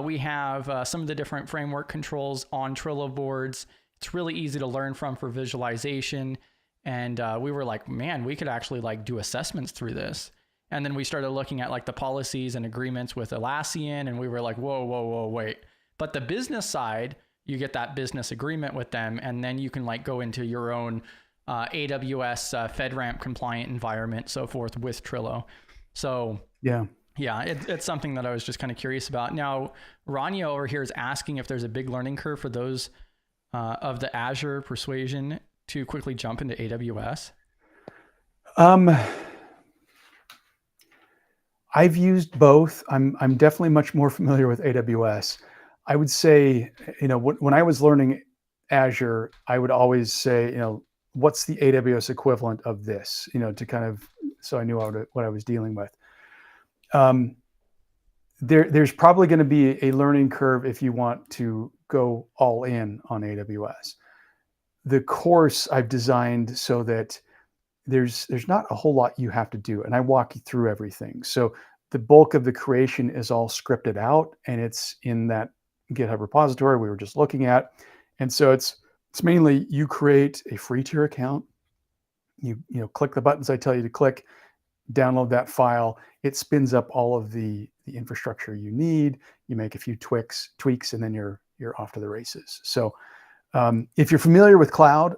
We have some of the different framework controls on Trello boards. It's really easy to learn from for visualization. And we were like, man, we could actually like do assessments through this. And then we started looking at like the policies and agreements with Atlassian, and we were like, whoa, wait. But the business side, you get that business agreement with them, and then you can like go into your own AWS FedRAMP compliant environment, so forth with Trello. So yeah, it's something that I was just kind of curious about. Now, Rania over here is asking if there's a big learning curve for those of the Azure persuasion to quickly jump into AWS. I've used both. I'm definitely much more familiar with AWS. I would say, when I was learning Azure, I would always say, what's the AWS equivalent of this, to kind of, so I knew what I was dealing with. There's probably going to be a learning curve if you want to go all in on AWS. The course I've designed so that there's not a whole lot you have to do, and I walk you through everything. So the bulk of the creation is all scripted out, and it's in that GitHub repository we were just looking at. And so it's mainly you create a free tier account, you click the buttons I tell you to click, download that file. It spins up all of the infrastructure you need. You make a few tweaks, and then you're you're off to the races. So if you're familiar with cloud,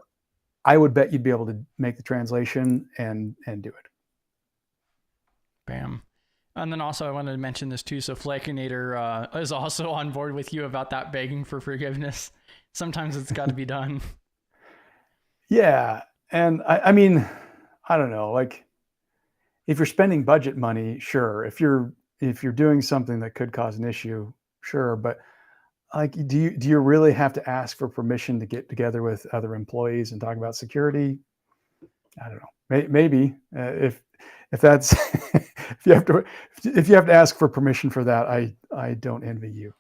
I would bet you'd be able to make the translation and do it. Bam. And then also I wanted to mention this too. So Flakinator is also on board with you about that begging for forgiveness. Sometimes it's got to be done. Yeah. And I mean, I don't know, like if you're spending budget money, sure. If you're doing something that could cause an issue, sure. But like, do you really have to ask for permission to get together with other employees and talk about security? I don't know. Maybe if that's if you have to ask for permission for that, I don't envy you.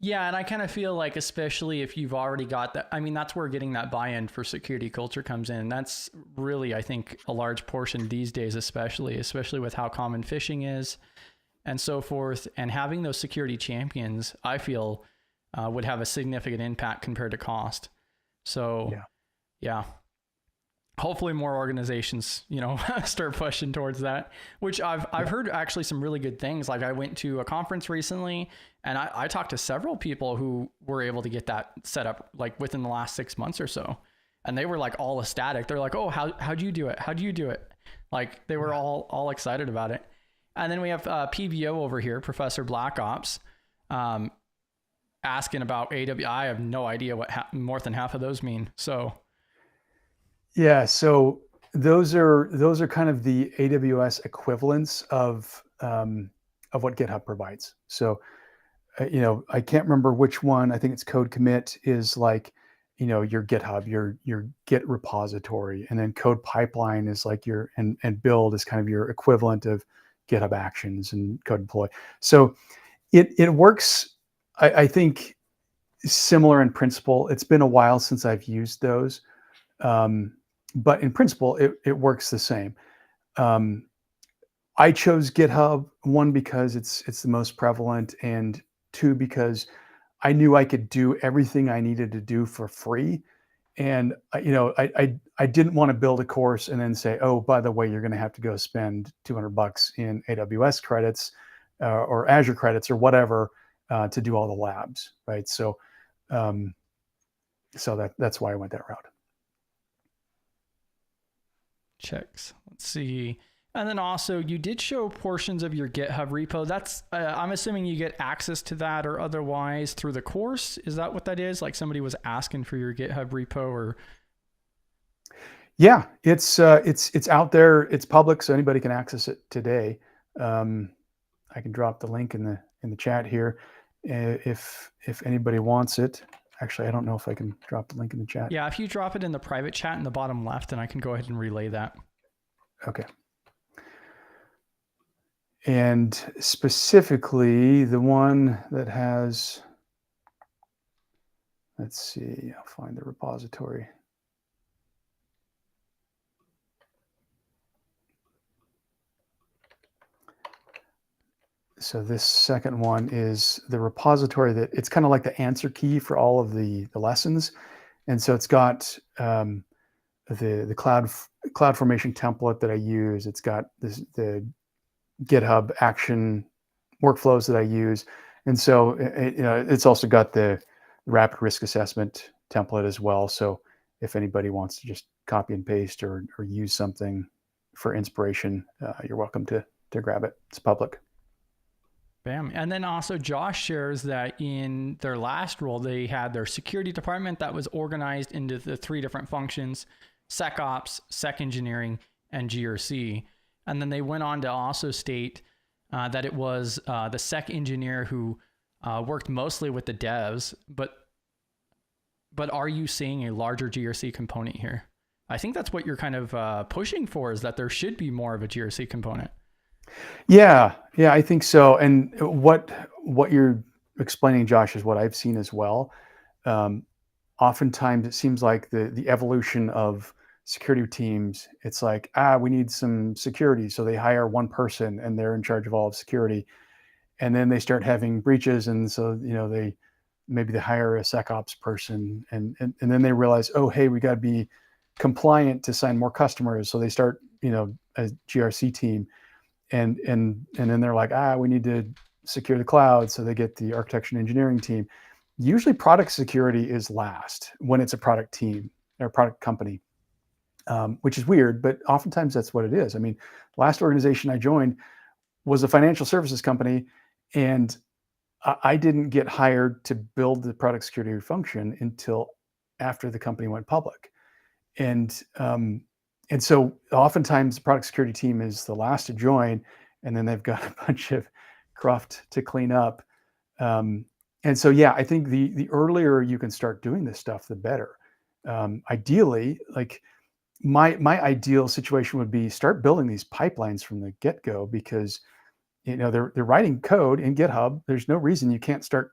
Yeah, and I kind of feel like, especially if you've already got that, I mean, that's where getting that buy-in for security culture comes in. That's really, I think, a large portion these days, especially with how common phishing is and so forth. And having those security champions, I feel, would have a significant impact compared to cost. So, yeah. Hopefully more organizations, start pushing towards that, which I've heard actually some really good things. Like I went to a conference recently and I talked to several people who were able to get that set up like within the last 6 months or so. And they were like all ecstatic. They're like, oh, how'd you do it? How'd you do it? Like they were all excited about it. And then we have PVO over here, Professor Black Ops, asking about AWS. I have no idea what more than half of those mean. So yeah, so those are kind of the AWS equivalents of what GitHub provides. So I can't remember which one. I think it's code commit is like your GitHub, your Git repository, and then code pipeline is like and build is kind of your equivalent of GitHub Actions and code deploy. So it works. I think similar in principle. It's been a while since I've used those. But in principle, it works the same. I chose GitHub, one, because it's the most prevalent, and two, because I knew I could do everything I needed to do for free. And I didn't want to build a course and then say, oh, by the way, you're going to have to go spend $200 in AWS credits or Azure credits or whatever to do all the labs, right? So that's why I went that route. Checks. Let's see. And then also you did show portions of your GitHub repo. That's, I'm assuming you get access to that or otherwise through the course. Is that what that is? Like somebody was asking for your GitHub repo or? Yeah, it's out there. It's public, so anybody can access it today. I can drop the link in the chat here if anybody wants it. Actually, I don't know if I can drop the link in the chat. Yeah, if you drop it in the private chat in the bottom left, then I can go ahead and relay that. Okay. And specifically, the one that has, let's see, I'll find the repository. So this second one is the repository that it's kind of like the answer key for all of the lessons. And so it's got the cloud formation template that I use. It's got the GitHub action workflows that I use. And so it's also got the rapid risk assessment template as well. So if anybody wants to just copy and paste or use something for inspiration, you're welcome to grab it. It's public. Bam. And then also Josh shares that in their last role, they had their security department that was organized into the 3 different functions: SecOps, Sec Engineering, and GRC. And then they went on to also state that it was the Sec Engineer who worked mostly with the devs, but are you seeing a larger GRC component here? I think that's what you're kind of pushing for, is that there should be more of a GRC component. Yeah, I think so. And what you're explaining, Josh, is what I've seen as well. Oftentimes, it seems like the evolution of security teams, it's like, we need some security, so they hire one person and they're in charge of all of security, and then they start having breaches, and so they hire a SecOps person, and then they realize, oh, hey, we got to be compliant to sign more customers, so they start a GRC team. And then they're like, we need to secure the cloud, so they get the architecture and engineering team. Usually product security is last when it's a product team or product company, which is weird, but oftentimes that's what it is. I mean, last organization I joined was a financial services company, and I didn't get hired to build the product security function until after the company went public. And so oftentimes the product security team is the last to join, and then they've got a bunch of cruft to clean up. And so, yeah, I think the earlier you can start doing this stuff, the better. Ideally, like my ideal situation would be start building these pipelines from the get-go, because they're writing code in GitHub. There's no reason you can't start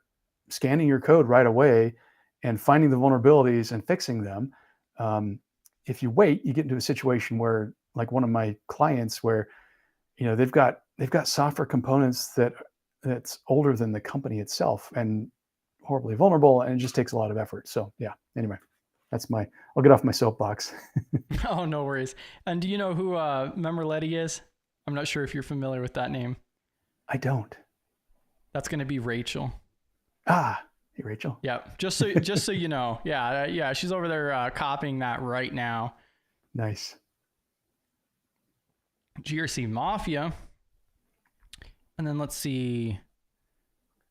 scanning your code right away and finding the vulnerabilities and fixing them. If you wait, you get into a situation where, like one of my clients, where they've got software components that's older than the company itself and horribly vulnerable, and it just takes a lot of effort. So yeah, anyway, I'll get off my soapbox. Oh, no worries. And do you know who Memorletti is? I'm not sure if you're familiar with that name. I don't. That's going to be Rachel. Hey, Rachel. Yeah, just so you know. Yeah, she's over there copying that right now. Nice. GRC Mafia. And then let's see.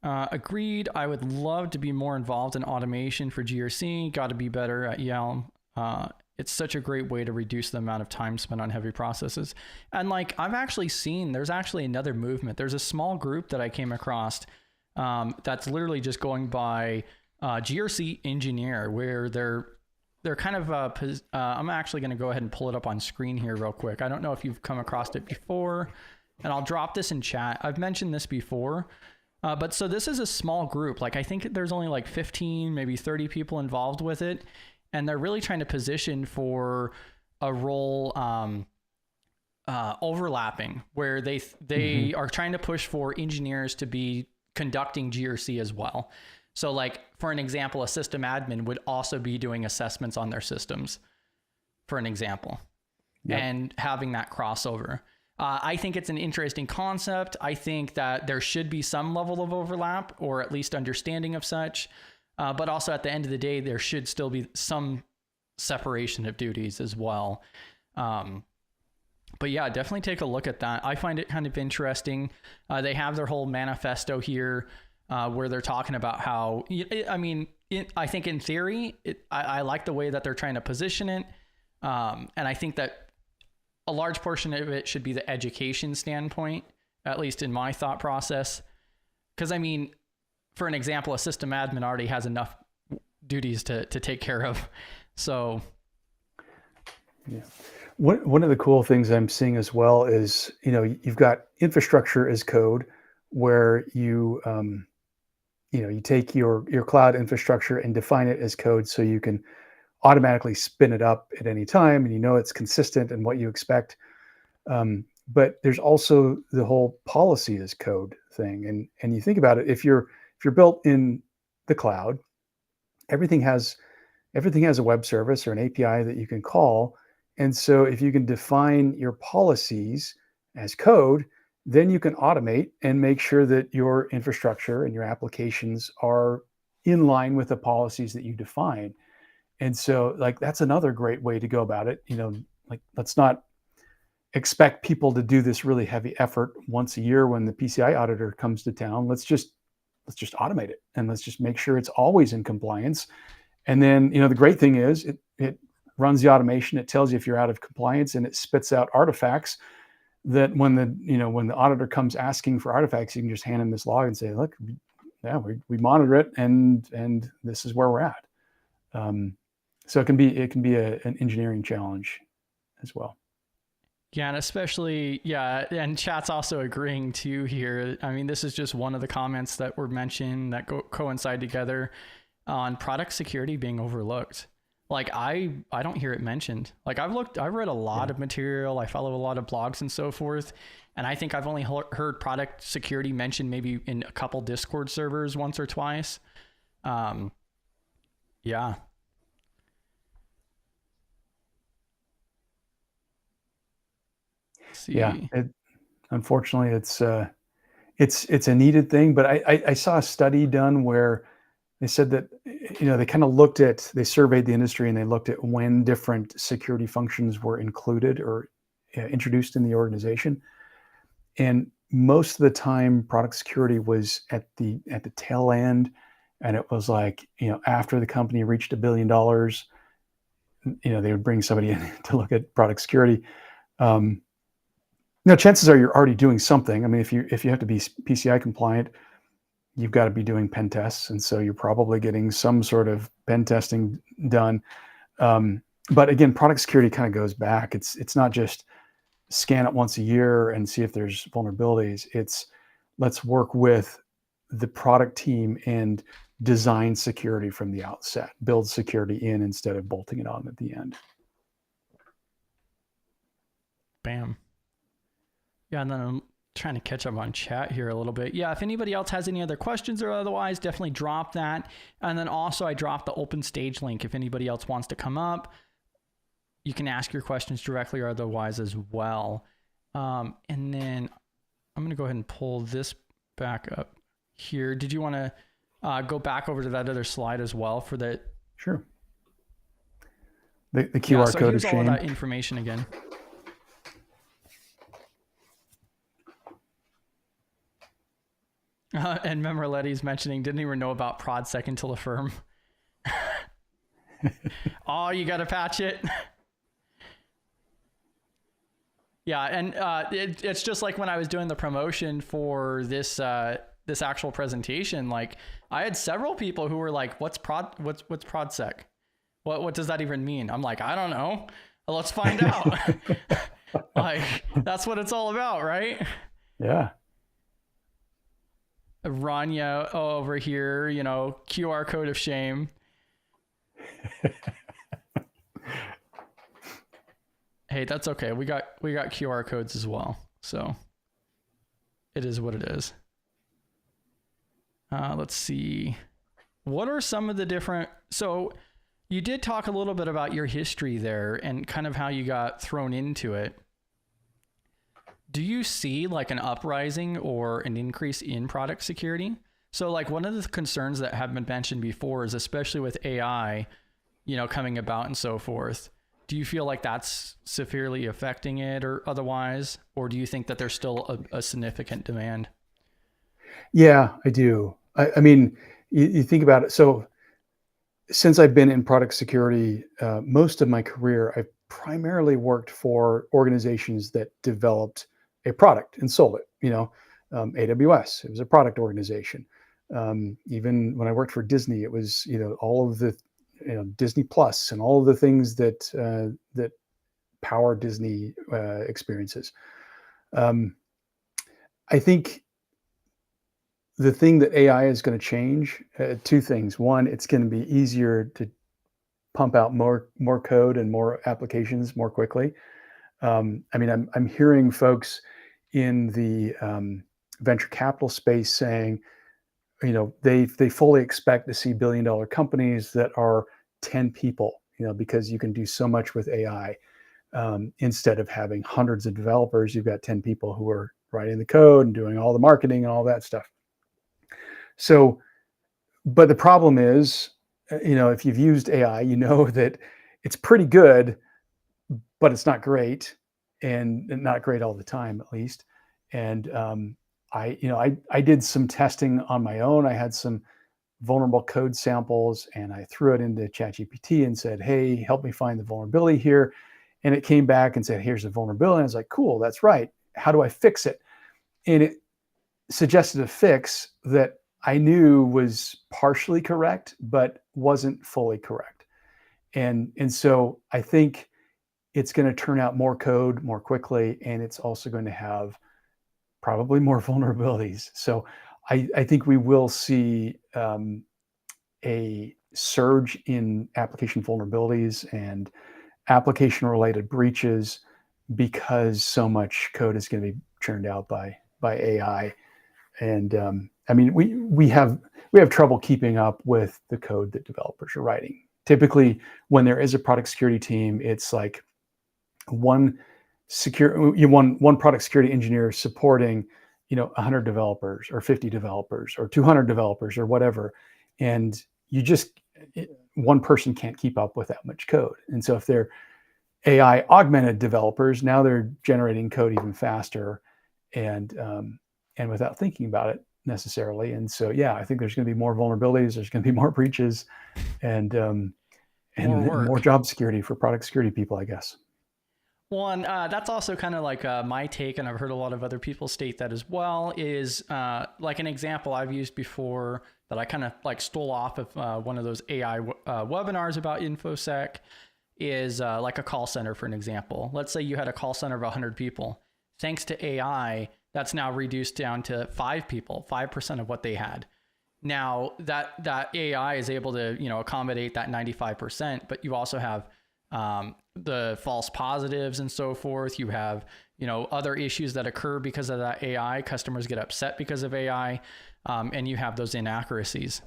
Agreed. I would love to be more involved in automation for GRC. Got to be better at Yelm. It's such a great way to reduce the amount of time spent on heavy processes. And like, I've actually seen, there's actually another movement. There's a small group that I came across that's literally just going by GRC engineer, where they're kind of, I'm actually going to go ahead and pull it up on screen here real quick. I don't know if you've come across it before, and I'll drop this in chat. I've mentioned this before, but so this is a small group. Like, I think there's only like 15, maybe 30 people involved with it. And they're really trying to position for a role overlapping, where they are trying to push for engineers to be conducting GRC as well. So like, for an example, a system admin would also be doing assessments on their systems, for an example, and having that crossover. I think it's an interesting concept. I think that there should be some level of overlap, or at least understanding of such. But also at the end of the day, there should still be some separation of duties as well. But yeah, definitely take a look at that. I find it kind of interesting. They have their whole manifesto here where they're talking about how, I think in theory, I like the way that they're trying to position it. And I think that a large portion of it should be the education standpoint, at least in my thought process. Because for an example, a system admin already has enough duties to take care of. So, yeah. One of the cool things I'm seeing as well is, you've got infrastructure as code, where you take your cloud infrastructure and define it as code, so you can automatically spin it up at any time, and it's consistent and what you expect. But there's also the whole policy as code thing, and you think about it, if you're built in the cloud, everything has a web service or an API that you can call. And so if you can define your policies as code, then you can automate and make sure that your infrastructure and your applications are in line with the policies that you define. And so, like, that's another great way to go about it. Like, let's not expect people to do this really heavy effort once a year when the PCI auditor comes to town. Let's just automate it, and let's just make sure it's always in compliance. And then, the great thing is it runs the automation. It tells you if you're out of compliance, and it spits out artifacts that when the auditor comes asking for artifacts, you can just hand them this log and say, look, yeah, we monitor it, and this is where we're at. So it can be an engineering challenge as well. Yeah, and especially, and chat's also agreeing too here. This is just one of the comments that were mentioned that coincide together on product security being overlooked. Like, I don't hear it mentioned. Like, I've read a lot of material. I follow a lot of blogs and so forth. And I think I've only heard product security mentioned maybe in a couple Discord servers once or twice. Yeah. See. Yeah. Unfortunately, it's a needed thing, but I saw a study done where They said that, they kind of they surveyed the industry and they looked at when different security functions were included or introduced in the organization. And most of the time, product security was at the tail end, and it was like, after the company reached $1 billion, they would bring somebody in to look at product security. Chances are you're already doing something. I mean, if you have to be PCI compliant, you've got to be doing pen tests, and so you're probably getting some sort of pen testing done. But again, product security kind of goes back. It's not just scan it once a year and see if there's vulnerabilities. It's let's work with the product team and design security from the outset, build security in instead of bolting it on at the end. Bam. Yeah, and then I'm trying to catch up on chat here a little bit. Yeah, if anybody else has any other questions or otherwise, definitely drop that. And then also I dropped the open stage link. If anybody else wants to come up, you can ask your questions directly or otherwise as well. And then I'm going to go ahead and pull this back up here. Did you want to go back over to that other slide as well for the... Sure. The QR code of shame. Here's all of that information again. And remember Letty's mentioning, didn't even know about ProdSec until Affirm. Oh, you got to patch it. Yeah, and it's just like when I was doing the promotion for this this actual presentation, like I had several people who were like, what's ProdSec? What does that even mean? I'm like, I don't know. Well, let's find out. Like, that's what it's all about, right? Yeah. Rania over here, QR code of shame. Hey, that's okay. We got QR codes as well. So it is what it is. Let's see. What are some of the different... So you did talk a little bit about your history there and kind of how you got thrown into it. Do you see like an uprising or an increase in product security? So like one of the concerns that have been mentioned before is especially with AI, coming about and so forth. Do you feel like that's severely affecting it or otherwise? Or do you think that there's still a significant demand? Yeah, I do. I mean, you think about it. So since I've been in product security, most of my career, I've primarily worked for organizations that developed a product and sold it. AWS, it was a product organization. Even when I worked for Disney, it was, all of the, Disney Plus and all of the things that power Disney experiences. I think the thing that AI is going to change, two things. One, it's going to be easier to pump out more code and more applications more quickly. I'm hearing folks in the venture capital space saying, they fully expect to see billion-dollar companies that are 10 people, because you can do so much with AI. Instead of having hundreds of developers, you've got 10 people who are writing the code and doing all the marketing and all that stuff. So, but the problem is, if you've used AI, you know that it's pretty good, but it's not great, and not great all the time, at least. And I did some testing on my own. I had some vulnerable code samples, and I threw it into ChatGPT and said, "Hey, help me find the vulnerability here." And it came back and said, "Here's the vulnerability." And I was like, "Cool, that's right. How do I fix it?" And it suggested a fix that I knew was partially correct, but wasn't fully correct. And so I think it's going to turn out more code more quickly, and it's also going to have probably more vulnerabilities. So I think we will see a surge in application vulnerabilities and application-related breaches because so much code is going to be churned out by AI. And we have trouble keeping up with the code that developers are writing. Typically, when there is a product security team, it's like one product security engineer supporting 100 developers or 50 developers or 200 developers or whatever. And one person can't keep up with that much code. And so if they're AI augmented developers, now they're generating code even faster and without thinking about it necessarily. And so, yeah, I think there's going to be more vulnerabilities. There's going to be more breaches and more job security for product security people, I guess. Well, and that's also kind of like my take, and I've heard a lot of other people state that as well, is like an example I've used before that I kind of like stole off of one of those AI webinars about InfoSec is like a call center, for an example. Let's say you had a call center of 100 people. Thanks to AI, that's now reduced down to 5 people, 5% of what they had. Now that AI is able to, accommodate that 95%, but you also have the false positives and so forth. You have, other issues that occur because of that AI. Customers get upset because of AI, and you have those inaccuracies.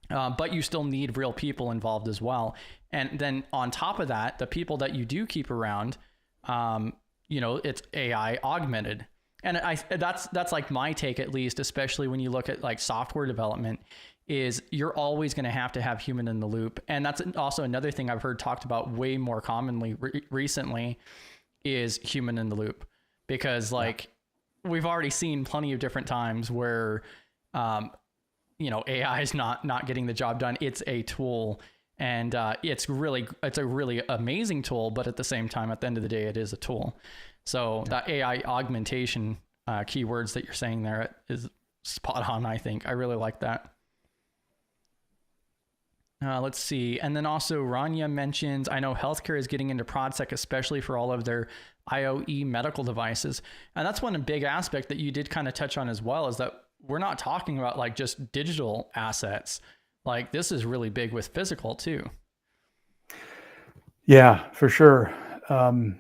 But you still need real people involved as well. And then on top of that, the people that you do keep around, it's AI augmented. And that's like my take, at least, especially when you look at like software development, is you're always going to have human in the loop. And that's also another thing I've heard talked about way more commonly recently is human in the loop, because we've already seen plenty of different times where, AI is not getting the job done. It's a tool, and it's a really amazing tool, but at the same time, at the end of the day, it is a tool. So that AI augmentation keywords that you're saying there is spot on, I think. I really like that. Let's see. And then also Rania mentions, I know healthcare is getting into ProdSec, especially for all of their IoE medical devices. And that's one big aspect that you did kind of touch on as well, is that we're not talking about like just digital assets. Like this is really big with physical too. Yeah, for sure. And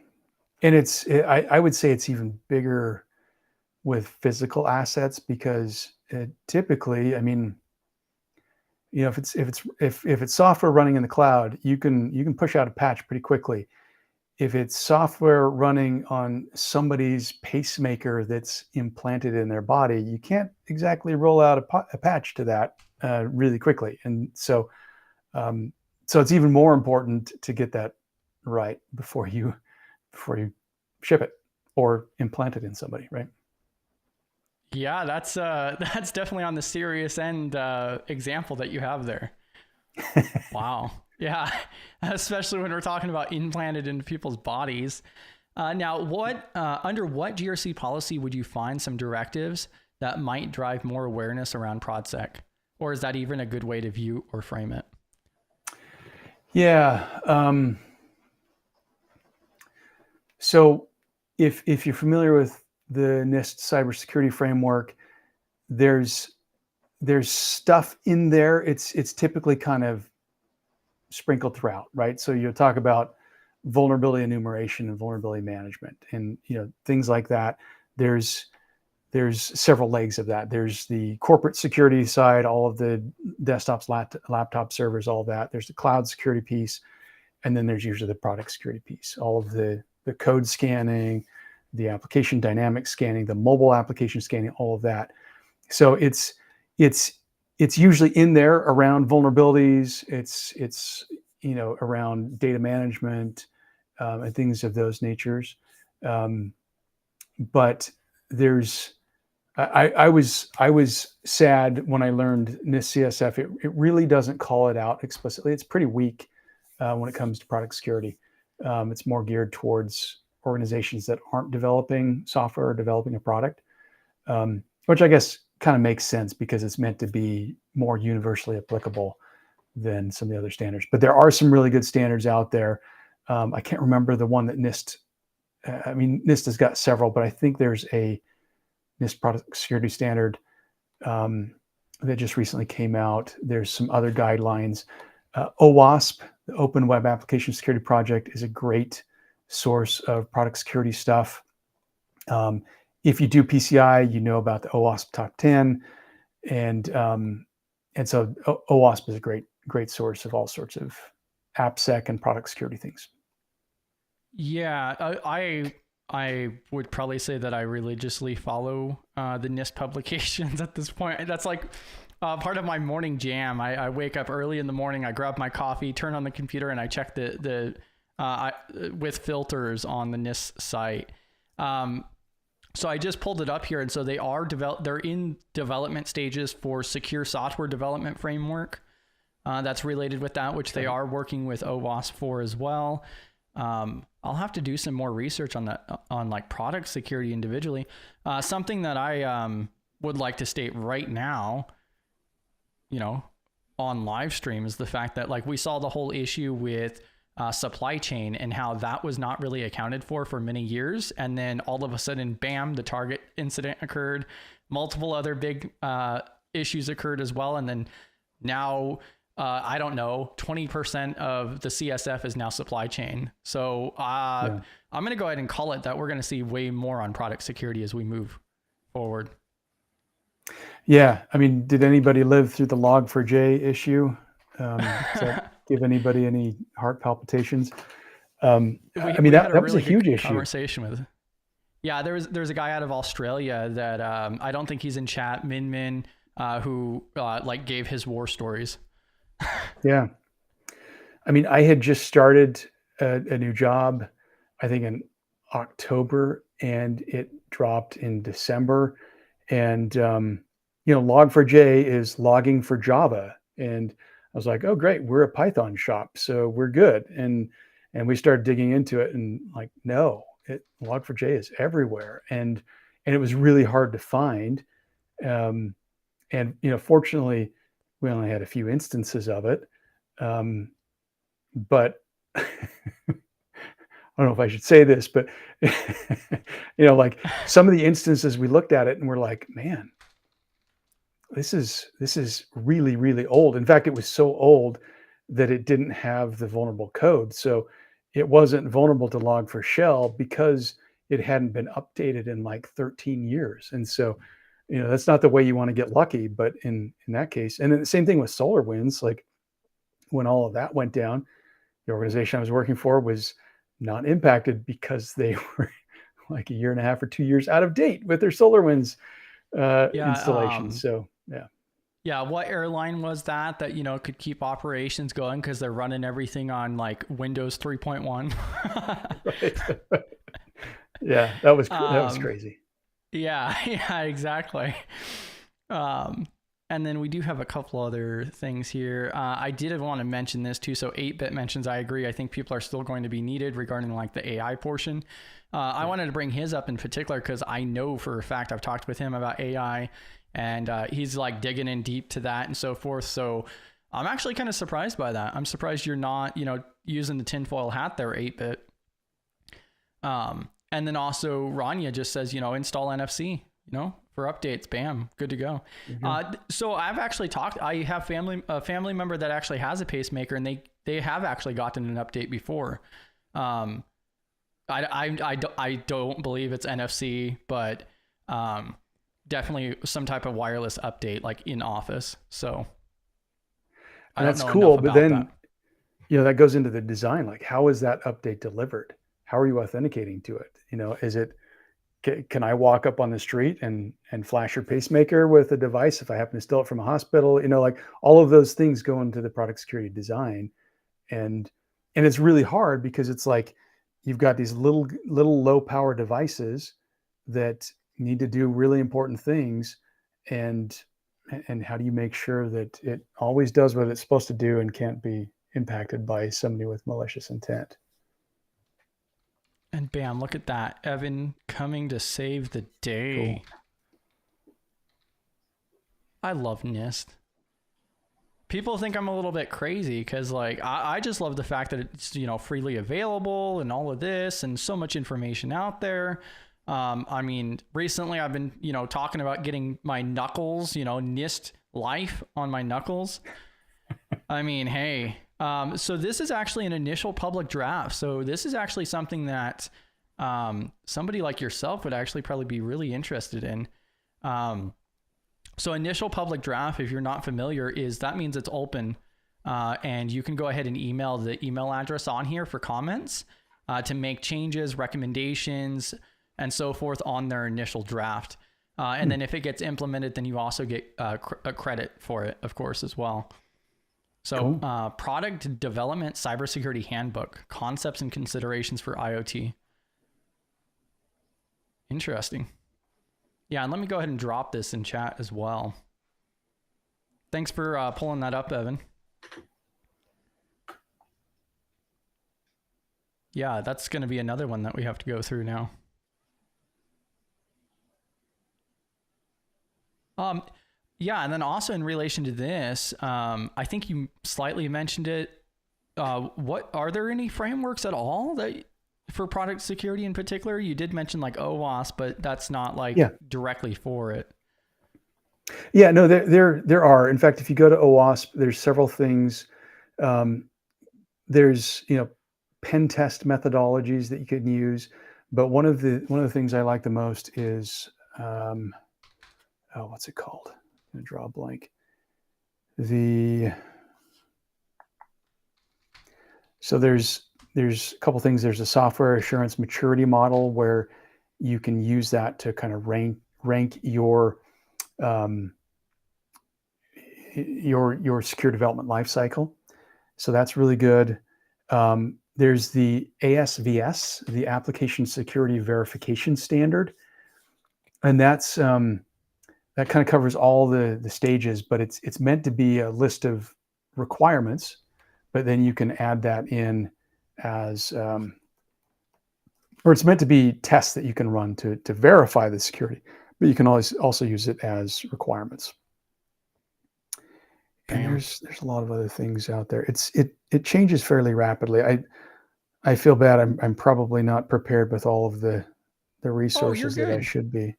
I would say it's even bigger with physical assets, because typically, I mean, if it's software running in the cloud, you can push out a patch pretty quickly. If it's software running on somebody's pacemaker that's implanted in their body, you can't exactly roll out a patch to that really quickly. And so it's even more important to get that right before you ship it or implant it in somebody, right? Yeah, that's definitely on the serious end example that you have there. Wow. Yeah, especially when we're talking about implanted into people's bodies. Now, under what GRC policy would you find some directives that might drive more awareness around ProdSec? Or is that even a good way to view or frame it? Yeah. So if you're familiar with the NIST cybersecurity framework, there's stuff in there. It's typically kind of sprinkled throughout, right? So you'll talk about vulnerability enumeration and vulnerability management, and things like that. There's several legs of that. There's the corporate security side, all of the desktops, laptop servers, all of that. There's the cloud security piece, and then there's usually the product security piece, all of the code scanning, the application dynamic scanning, the mobile application scanning, all of that. So it's usually in there around vulnerabilities. It's around data management and things of those natures. But I was sad when I learned NIST CSF. It really doesn't call it out explicitly. It's pretty weak when it comes to product security. It's more geared towards organizations that aren't developing software or developing a product, which I guess kind of makes sense because it's meant to be more universally applicable than some of the other standards. But there are some really good standards out there. I can't remember the one that NIST, NIST has got several, but I think there's a NIST product security standard that just recently came out. There's some other guidelines. OWASP, the Open Web Application Security Project, is a great source of product security stuff. If you do PCI, you know about the OWASP Top 10, and so OWASP is a great source of all sorts of AppSec and product security things. Yeah, I would probably say that I religiously follow the NIST publications at this point. That's like part of my morning jam. I wake up early in the morning, I grab my coffee, turn on the computer, and I check with filters on the NIST site. So I just pulled it up here, and so they're in development stages for secure software development framework. That's related with that, which they are working with OWASP for as well. I'll have to do some more research on that, on like product security individually. Something that I would like to state right now, on live stream, is the fact that like we saw the whole issue with supply chain and how that was not really accounted for many years. And then all of a sudden, bam, the Target incident occurred. Multiple other big issues occurred as well. And then now, I don't know, 20% of the CSF is now supply chain. So I'm going to go ahead and call it that we're going to see way more on product security as we move forward. Yeah. I mean, did anybody live through the Log4j issue? Does that give anybody any heart palpitations? That was a huge issue. Conversation with. Yeah, there's a guy out of Australia that I don't think he's in chat, Min, who like gave his war stories. Yeah. I mean, I had just started a new job, I think in October, and it dropped in December. And, Log4j is logging for Java. And I was like, oh, great, we're a Python shop, so we're good. And we started digging into it, and like, no, Log4j is everywhere. And it was really hard to find. Fortunately, we only had a few instances of it. But I don't know if I should say this, but like some of the instances we looked at it and we're like, man, this is really, really old. In fact, it was so old that it didn't have the vulnerable code. So it wasn't vulnerable to Log4Shell because it hadn't been updated in like 13 years. And so, that's not the way you want to get lucky, but in that case, and then the same thing with SolarWinds, like when all of that went down, the organization I was working for was not impacted because they were like a year and a half or 2 years out of date with their SolarWinds installation. So, yeah. Yeah. What airline was that could keep operations going because they're running everything on like Windows 3.1? Right. Yeah, that was crazy. Yeah, exactly. And then we do have a couple other things here. I did want to mention this too. So 8-bit mentions, I agree. I think people are still going to be needed regarding like the AI portion. I wanted to bring his up in particular because I know for a fact I've talked with him about AI, and he's like digging in deep to that and so forth. So I'm actually kind of surprised by that. I'm surprised you're not, using the tinfoil hat there, 8-bit. And then also Rania just says, install NFC, for updates, bam, good to go. Mm-hmm. So I've actually I have a family member that actually has a pacemaker, and they have actually gotten an update before. I don't believe it's NFC, but definitely some type of wireless update, like in office. So that's cool. But then, that goes into the design. Like, how is that update delivered? How are you authenticating to it? Is it, can I walk up on the street and flash your pacemaker with a device if I happen to steal it from a hospital? Like all of those things go into the product security design. And it's really hard because it's like, you've got these little low power devices that need to do really important things. And how do you make sure that it always does what it's supposed to do and can't be impacted by somebody with malicious intent? And bam, look at that. Evan coming to save the day. Cool. I love NIST. People think I'm a little bit crazy because like I just love the fact that it's freely available and all of this and so much information out there. I mean, recently I've been talking about getting my knuckles, NIST life on my knuckles. I mean, hey. So this is actually an initial public draft. So this is actually something that somebody like yourself would actually probably be really interested in. So initial public draft, if you're not familiar, that means it's open, and you can go ahead and email the email address on here for comments to make changes, recommendations, and so forth on their initial draft. And then if it gets implemented, then you also get a credit for it, of course, as well. So Cool. Product Development Cybersecurity Handbook, Concepts and Considerations for IoT. Interesting. Yeah, and let me go ahead and drop this in chat as well. Thanks for pulling that up, Evan. Yeah, that's going to be another one that we have to go through now. Yeah, and then also in relation to this, I think you slightly mentioned it. What are there any frameworks at all that for product security in particular? You did mention like OWASP, but that's not like directly for it. Yeah, no, there are. In fact, if you go to OWASP, there's several things. There's pen test methodologies that you can use, but one of the things I like the most is what's it called? I'm gonna draw a blank. So there's a couple things. There's a software assurance maturity model where you can use that to kind of rank your secure development lifecycle. So that's really good. There's the ASVS, the Application Security Verification Standard, and that's that kind of covers all the stages, but it's meant to be a list of requirements, but then you can add that in as, or it's meant to be tests that you can run to verify the security, but you can always also use it as requirements. And there's a lot of other things out there. It changes fairly rapidly. I feel bad. I'm probably not prepared with all of the resources that I should be.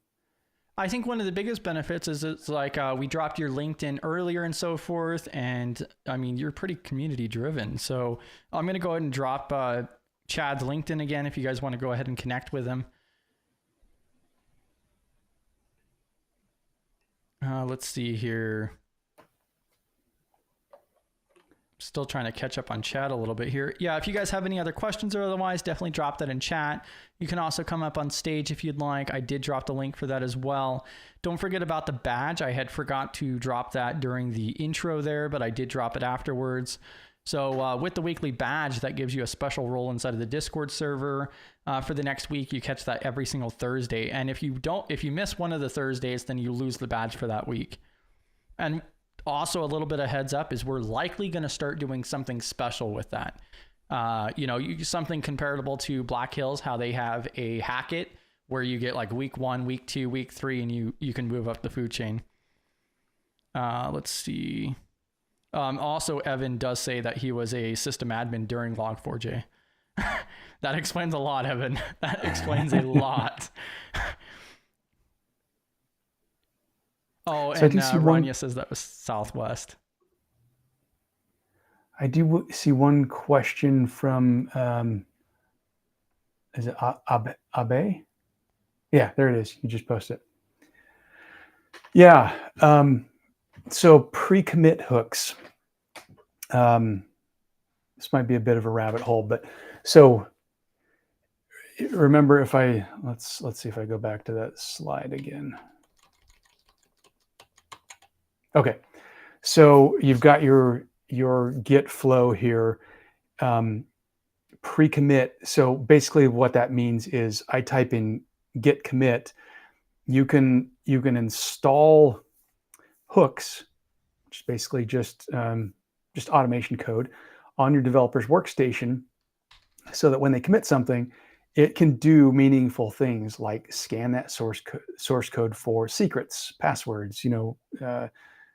I think one of the biggest benefits is it's like we dropped your LinkedIn earlier and so forth. And I mean, you're pretty community driven. So I'm going to go ahead and drop Chad's LinkedIn again if you guys want to go ahead and connect with him. Let's see here. Still trying to catch up on chat a little bit here. Yeah, if you guys have any other questions or otherwise, definitely drop that in chat. You can also come up on stage if you'd like. I did drop the link for that as well. Don't forget about the badge. I had forgot to drop that during the intro there, but I did drop it afterwards. So with the weekly badge, that gives you a special role inside of the Discord server. For the next week, you catch that every single Thursday. And if you miss one of the Thursdays, then you lose the badge for that week. And also a little bit of heads up is we're likely going to start doing something special with that. Something comparable to Black Hills, how they have a hack it where you get like week 1, week 2, week 3, and you can move up the food chain. Let's see. Also, Evan does say that he was a system admin during Log4j. That explains a lot, Evan. That explains a lot. Oh, so and Rania says that was Southwest. I do see one question from, is it Abe? Yeah, there it is. You just posted it. Yeah. So pre-commit hooks. This might be a bit of a rabbit hole, but so remember if let's see if I go back to that slide again. Okay, so you've got your Git flow here, pre-commit. So basically what that means is I type in git commit. You can install hooks, which is basically just automation code on your developer's workstation so that when they commit something, it can do meaningful things like scan that source code for secrets, passwords,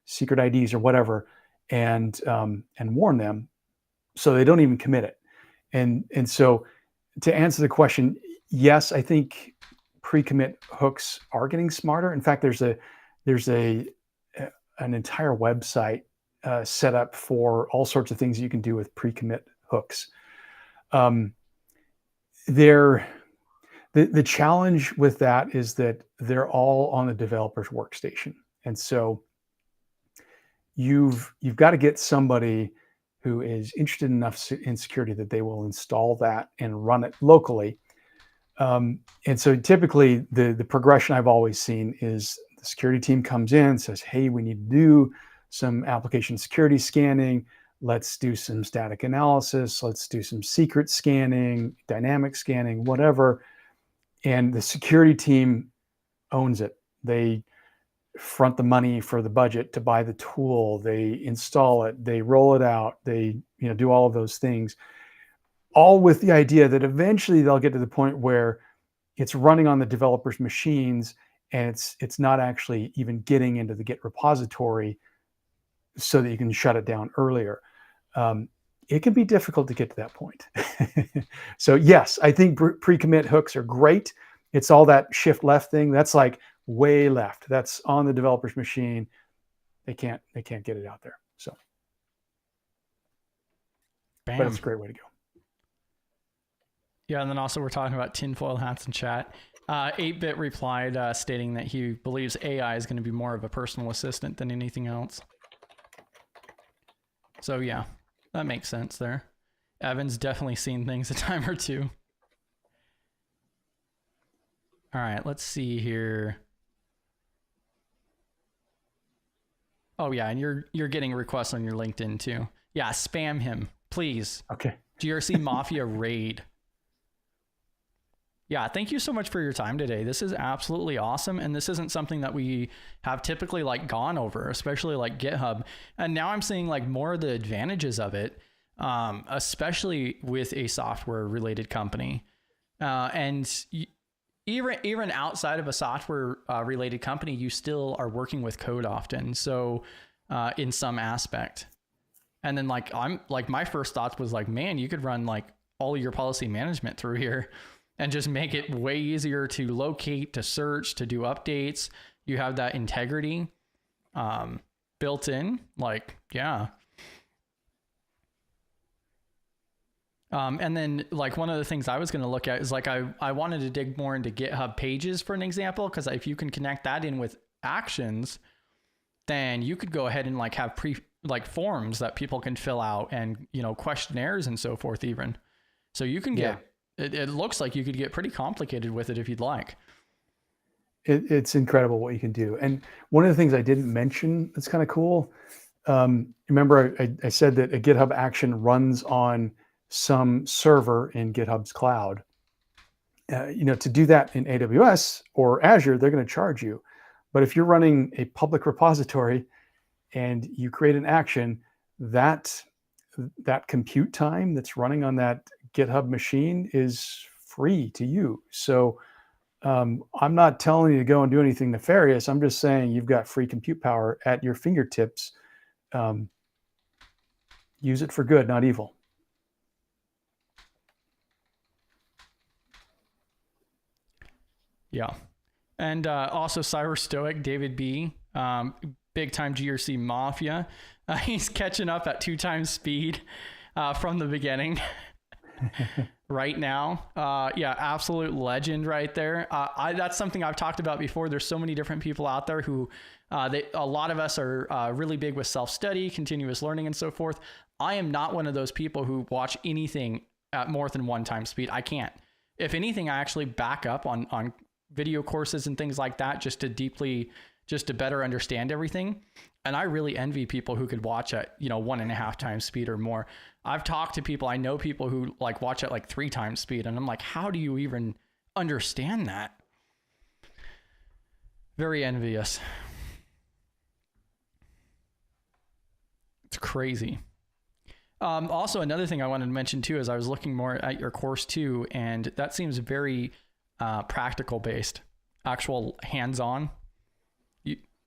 secret IDs or whatever, and warn them so they don't even commit it. And so to answer the question, yes, I think pre-commit hooks are getting smarter. In fact, there's an entire website set up for all sorts of things you can do with pre-commit hooks. The challenge with that is that they're all on the developer's workstation. And so you've got to get somebody who is interested enough in security that they will install that and run it locally. And so typically the progression I've always seen is the security team comes in, says, hey, we need to do some application security scanning. Let's do some static analysis. Let's do some secret scanning, dynamic scanning, whatever. And the security team owns it. They front the money for the budget to buy the tool. They install it. They roll it out. They do all of those things, all with the idea that eventually they'll get to the point where it's running on the developer's machines and it's not actually even getting into the Git repository so that you can shut it down earlier. It can be difficult to get to that point. So yes, I think pre-commit hooks are great. It's all that shift left thing. That's like way left. That's on the developer's machine. They can't get it out there. So, Bam. But it's a great way to go. Yeah, and then also we're talking about tinfoil hats in chat. 8-Bit replied stating that he believes AI is going to be more of a personal assistant than anything else. So yeah, that makes sense there. Evan's definitely seen things a time or two. All right, let's see here. Oh yeah, and you're getting requests on your LinkedIn too. Yeah, spam him, please. Okay. GRC Mafia raid. Yeah, thank you so much for your time today. This is absolutely awesome. And this isn't something that we have typically like gone over, especially like GitHub. And now I'm seeing like more of the advantages of it, especially with a software related company. And even outside of a software related company, you still are working with code often. So in some aspect. And then like, my first thoughts was like, man, you could run like all of your policy management through here and just make it way easier to locate, to search, to do updates. You have that integrity built in, like, yeah. And then like one of the things I was going to look at is like, I wanted to dig more into GitHub pages for an example, because if you can connect that in with actions, then you could go ahead and like have forms that people can fill out and, questionnaires and so forth even. So you can get, it looks like you could get pretty complicated with it if you'd like. It's incredible what you can do. And one of the things I didn't mention that's kind of cool, remember I said that a GitHub action runs on some server in GitHub's cloud. To do that in AWS or Azure, they're going to charge you. But if you're running a public repository and you create an action, that compute time that's running on that GitHub machine is free to you. So I'm not telling you to go and do anything nefarious. I'm just saying you've got free compute power at your fingertips. Use it for good, not evil. Yeah. And also Cyber Stoic, David B, big time GRC Mafia. He's catching up at 2 times speed from the beginning. Right now. Yeah, absolute legend right there. That's something I've talked about before. There's so many different people out there who, a lot of us are really big with self-study, continuous learning, and so forth. I am not one of those people who watch anything at more than 1 time speed. I can't. If anything, I actually back up on video courses and things like that just to better understand everything. And I really envy people who could watch at, 1.5 times speed or more. I've talked to people, I know people who like watch at like 3 times speed, and I'm like, how do you even understand that? Very envious. It's crazy. Also, another thing I wanted to mention too, is I was looking more at your course too, and that seems very practical based, actual hands-on.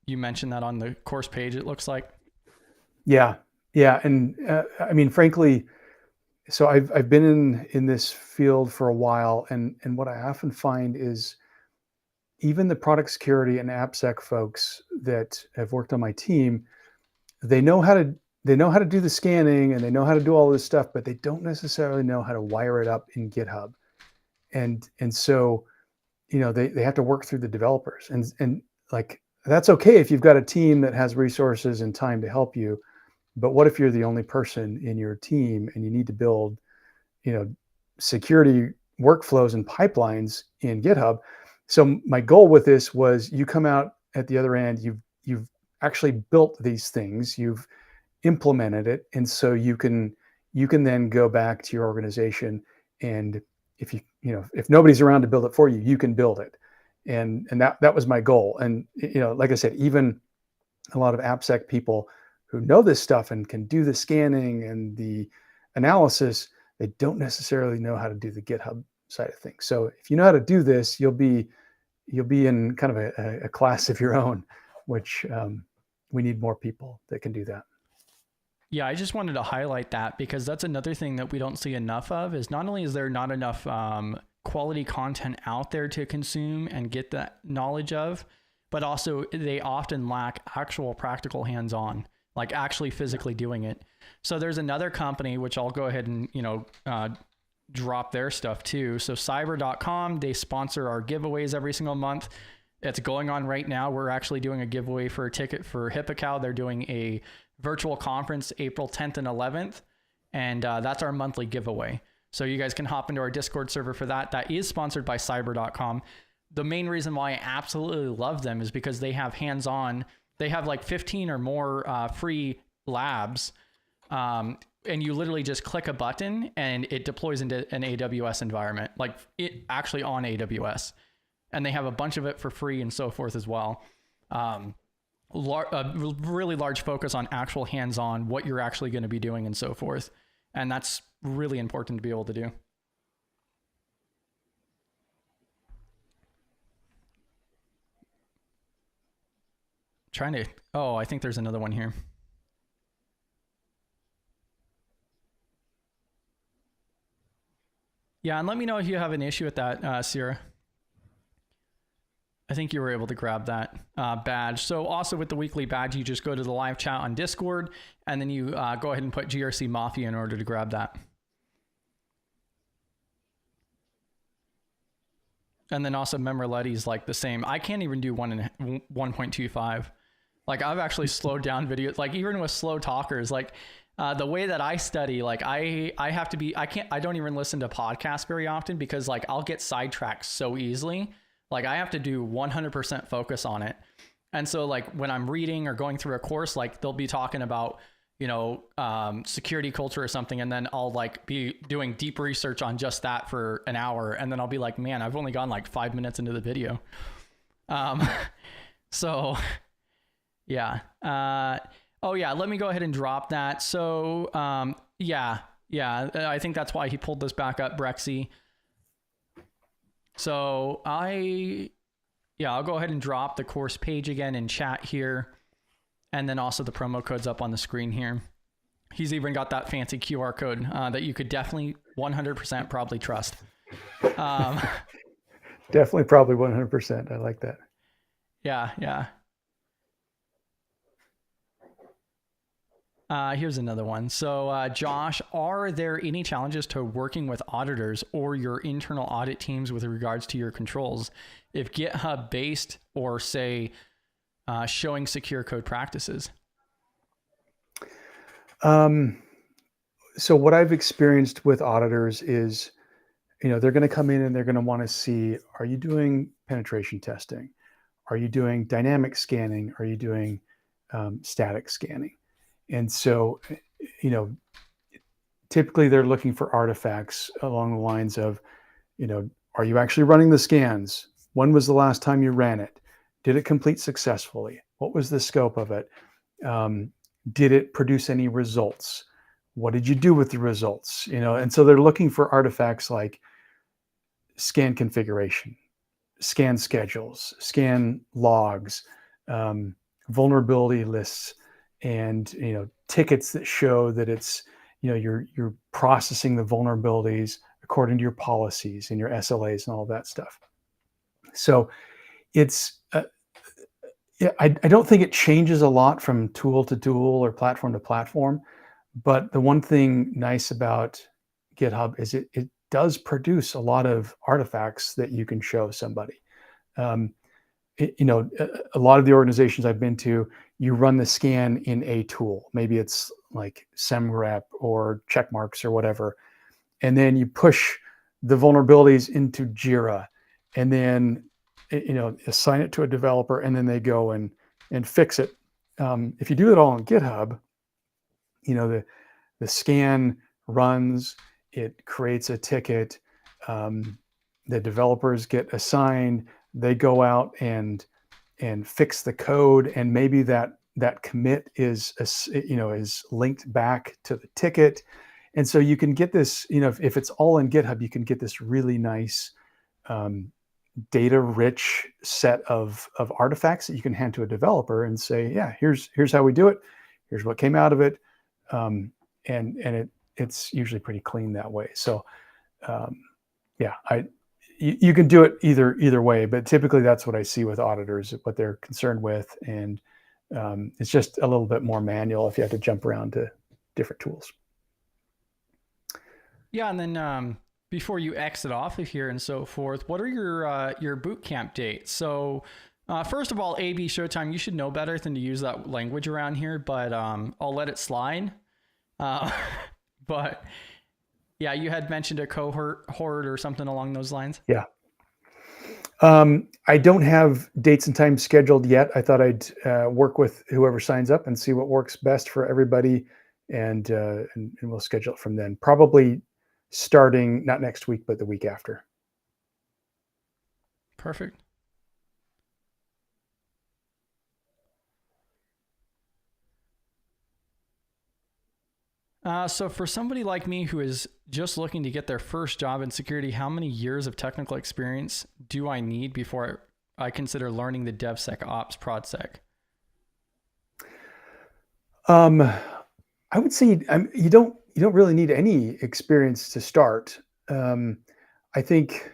You mentioned that on the course page, it looks like. Yeah. And I mean, frankly, so I've been in this field for a while, and what I often find is even the product security and AppSec folks that have worked on my team, they know how to do the scanning and they know how to do all this stuff, but they don't necessarily know how to wire it up in GitHub. And so, they have to work through the developers, and like, that's okay if you've got a team that has resources and time to help you. But what if you're the only person in your team and you need to build, security workflows and pipelines in GitHub. So my goal with this was you come out at the other end, you've actually built these things, you've implemented it, and so you can then go back to your organization, and if nobody's around to build it for you, you can build it. And that was my goal. And like I said, even a lot of AppSec people who know this stuff and can do the scanning and the analysis, they don't necessarily know how to do the GitHub side of things. So if you know how to do this, you'll be in kind of a class of your own, which we need more people that can do that. Yeah, I just wanted to highlight that because that's another thing that we don't see enough of, is not only is there not enough quality content out there to consume and get that knowledge of, but also they often lack actual practical hands-on, like actually physically doing it. So there's another company, which I'll go ahead and, drop their stuff too. So cyber.com, they sponsor our giveaways every single month. It's going on right now. We're actually doing a giveaway for a ticket for HippoCow. They're doing a virtual conference April 10th and 11th. And that's our monthly giveaway. So you guys can hop into our Discord server for that. That is sponsored by cyber.com. The main reason why I absolutely love them is because they have hands-on. They have like 15 or more free labs. And you literally just click a button and it deploys into an AWS environment, like it actually on AWS. And they have a bunch of it for free and so forth as well. A really large focus on actual hands-on, what you're actually going to be doing and so forth. And that's really important to be able to do. I think there's another one here. Yeah, and let me know if you have an issue with that, Sierra. I think you were able to grab that badge. So also with the weekly badge, you just go to the live chat on Discord, and then you go ahead and put GRC Mafia in order to grab that. And then also Memorletti is like the same. I can't even do 1.25. Like I've actually slowed down videos, like even with slow talkers, like the way that I study, like I don't even listen to podcasts very often because like I'll get sidetracked so easily. Like I have to do 100% focus on it. And so like when I'm reading or going through a course, like they'll be talking about, security culture or something. And then I'll like be doing deep research on just that for an hour. And then I'll be like, man, I've only gone like 5 minutes into the video. So yeah. Oh yeah, let me go ahead and drop that. So yeah, I think that's why he pulled this back up, Brexy. So I'll go ahead and drop the course page again in chat here. And then also the promo code's up on the screen here. He's even got that fancy QR code that you could definitely 100% probably trust. Definitely probably 100%. I like that. Yeah. Here's another one. So Josh, are there any challenges to working with auditors or your internal audit teams with regards to your controls? If GitHub based or say showing secure code practices? So what I've experienced with auditors is, they're going to come in and they're going to want to see, are you doing penetration testing? Are you doing dynamic scanning? Are you doing static scanning? And so, typically they're looking for artifacts along the lines of, are you actually running the scans? When was the last time you ran it? Did it complete successfully? What was the scope of it? Did it produce any results? What did you do with the results? And so they're looking for artifacts like scan configuration, scan schedules, scan logs, vulnerability lists, and tickets that show that it's you're processing the vulnerabilities according to your policies and your SLAs and all that stuff. So it's I don't think it changes a lot from tool to tool or platform to platform, but the one thing nice about GitHub is it does produce a lot of artifacts that you can show somebody. A lot of the organizations I've been to, you run the scan in a tool. Maybe it's like SEMREP or Checkmarks or whatever. And then you push the vulnerabilities into Jira, and then assign it to a developer, and then they go and fix it. If you do it all on GitHub, the scan runs, it creates a ticket, the developers get assigned, they go out and fix the code, and maybe that commit is linked back to the ticket. And so you can get this, if it's all in GitHub, you can get this really nice data rich set of artifacts that you can hand to a developer and say, yeah, here's how we do it, here's what came out of it, and it's usually pretty clean that way. So yeah, you can do it either way, but typically that's what I see with auditors, what they're concerned with, and it's just a little bit more manual if you have to jump around to different tools. Yeah, and then before you exit off of here and so forth, what are your bootcamp dates? So first of all, AB Showtime, you should know better than to use that language around here, but I'll let it slide. But yeah, you had mentioned a cohort or something along those lines. Yeah. I don't have dates and times scheduled yet. I thought I'd work with whoever signs up and see what works best for everybody, and we'll schedule it from then. Probably starting not next week, but the week after. Perfect. So for somebody like me who is just looking to get their first job in security, how many years of technical experience do I need before I consider learning the DevSecOps ProdSec? I would say you don't really need any experience to start. I think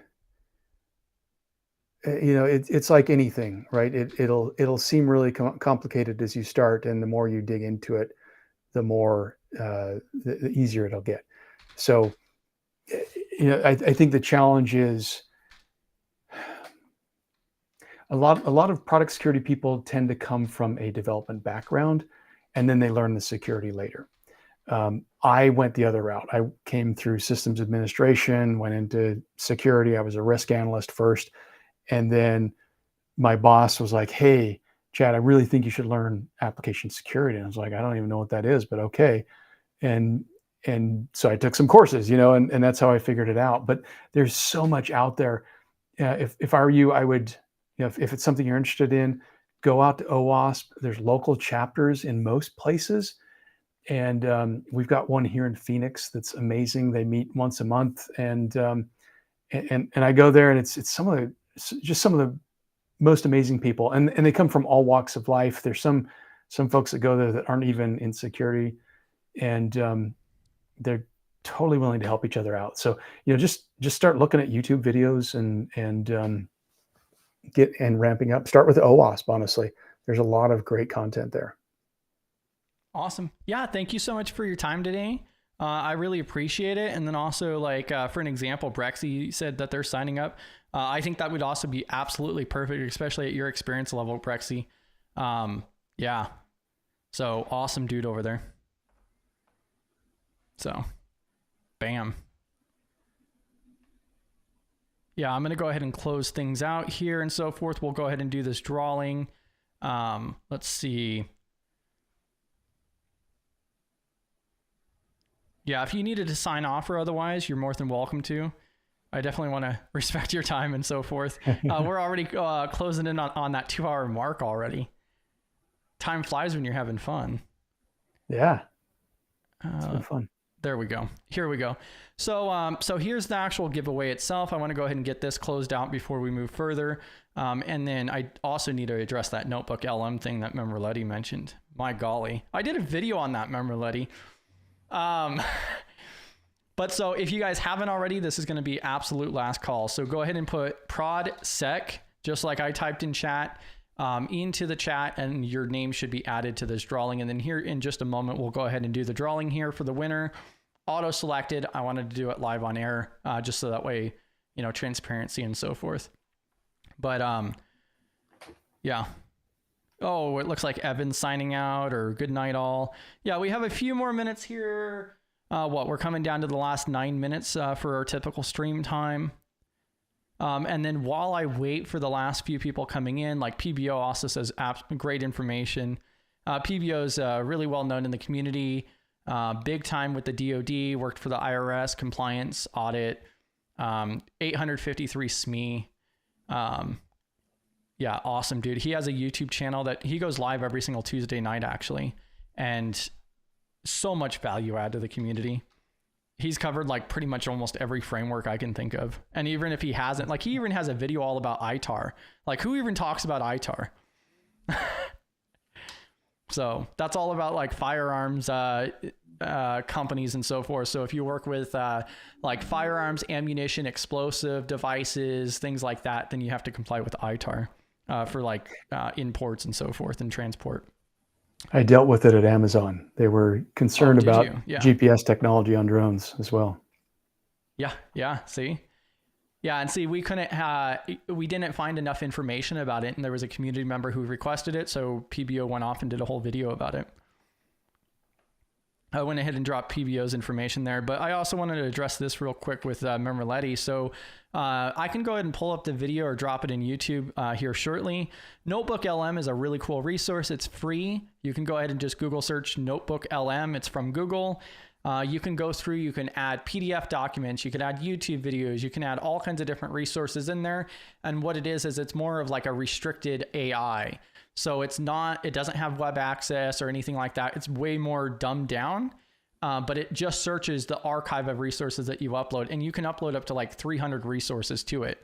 it's like anything, right? It'll seem really complicated as you start, and the more you dig into it, the more the easier it'll get. So I think the challenge is a lot of product security people tend to come from a development background, and then they learn the security later. I went the other route. I came through systems administration, went into security. I was a risk analyst first, and then my boss was like, "Hey, Chad, I really think you should learn application security." And I was like, "I don't even know what that is, but okay." And so I took some courses, and that's how I figured it out. But there's so much out there. If I were you, I would, if it's something you're interested in, go out to OWASP. There's local chapters in most places. And we've got one here in Phoenix that's amazing. They meet once a month, and I go there, and it's some of the most amazing people, and they come from all walks of life. There's some folks that go there that aren't even in security, and they're totally willing to help each other out. So just start looking at YouTube videos and get and ramping up. Start with OWASP. Honestly, there's a lot of great content there. Awesome. Yeah. Thank you so much for your time today. I really appreciate it. And then also, like, for an example, Brexy said that they're signing up. I think that would also be absolutely perfect, especially at your experience level, Brexy. Yeah. So awesome dude over there. So, bam. Yeah, I'm going to go ahead and close things out here and so forth. We'll go ahead and do this drawing. Let's see. Yeah, if you needed to sign off or otherwise, you're more than welcome to. I definitely want to respect your time and so forth. We're already closing in on that 2-hour mark already. Time flies when you're having fun. Yeah, it's been fun. There we go. Here we go. So here's the actual giveaway itself. I want to go ahead and get this closed out before we move further. And then I also need to address that notebook LM thing that Memorletti mentioned. My golly. I did a video on that, Memorletti. But so if you guys haven't already, this is going to be absolute last call. So go ahead and put ProdSec, just like I typed in chat, into the chat, and your name should be added to this drawing. And then here in just a moment, we'll go ahead and do the drawing here for the winner. Auto selected. I wanted to do it live on air, just so that way, transparency and so forth. But, yeah. Oh, it looks like Evan's signing out, or good night all. Yeah, we have a few more minutes here. We're coming down to the last 9 minutes for our typical stream time. And then while I wait for the last few people coming in, like PBO also says great information. PBO is really well known in the community, big time with the DoD, worked for the IRS, compliance, audit, 853 SME. Yeah, awesome, dude. He has a YouTube channel that he goes live every single Tuesday night, actually. And so much value add to the community. He's covered like pretty much almost every framework I can think of. And even if he hasn't, like he even has a video all about ITAR. Like who even talks about ITAR? So that's all about like firearms companies and so forth. So if you work with like firearms, ammunition, explosive devices, things like that, then you have to comply with ITAR for like imports and so forth and transport. I dealt with it at Amazon. They were concerned about Yeah. GPS technology on drones as well. Yeah. See? Yeah, and see, we didn't find enough information about it, and there was a community member who requested it, so PBO went off and did a whole video about it. I went ahead and dropped PBO's information there, but I also wanted to address this real quick with Memorletti. So I can go ahead and pull up the video or drop it in YouTube here shortly. Notebook LM is a really cool resource. It's free. You can go ahead and just Google search Notebook LM. It's from Google. You can go through, you can add PDF documents, you can add YouTube videos, you can add all kinds of different resources in there. And what it is it's more of like a restricted AI. So it doesn't have web access or anything like that. It's way more dumbed down, but it just searches the archive of resources that you upload, and you can upload up to like 300 resources to it,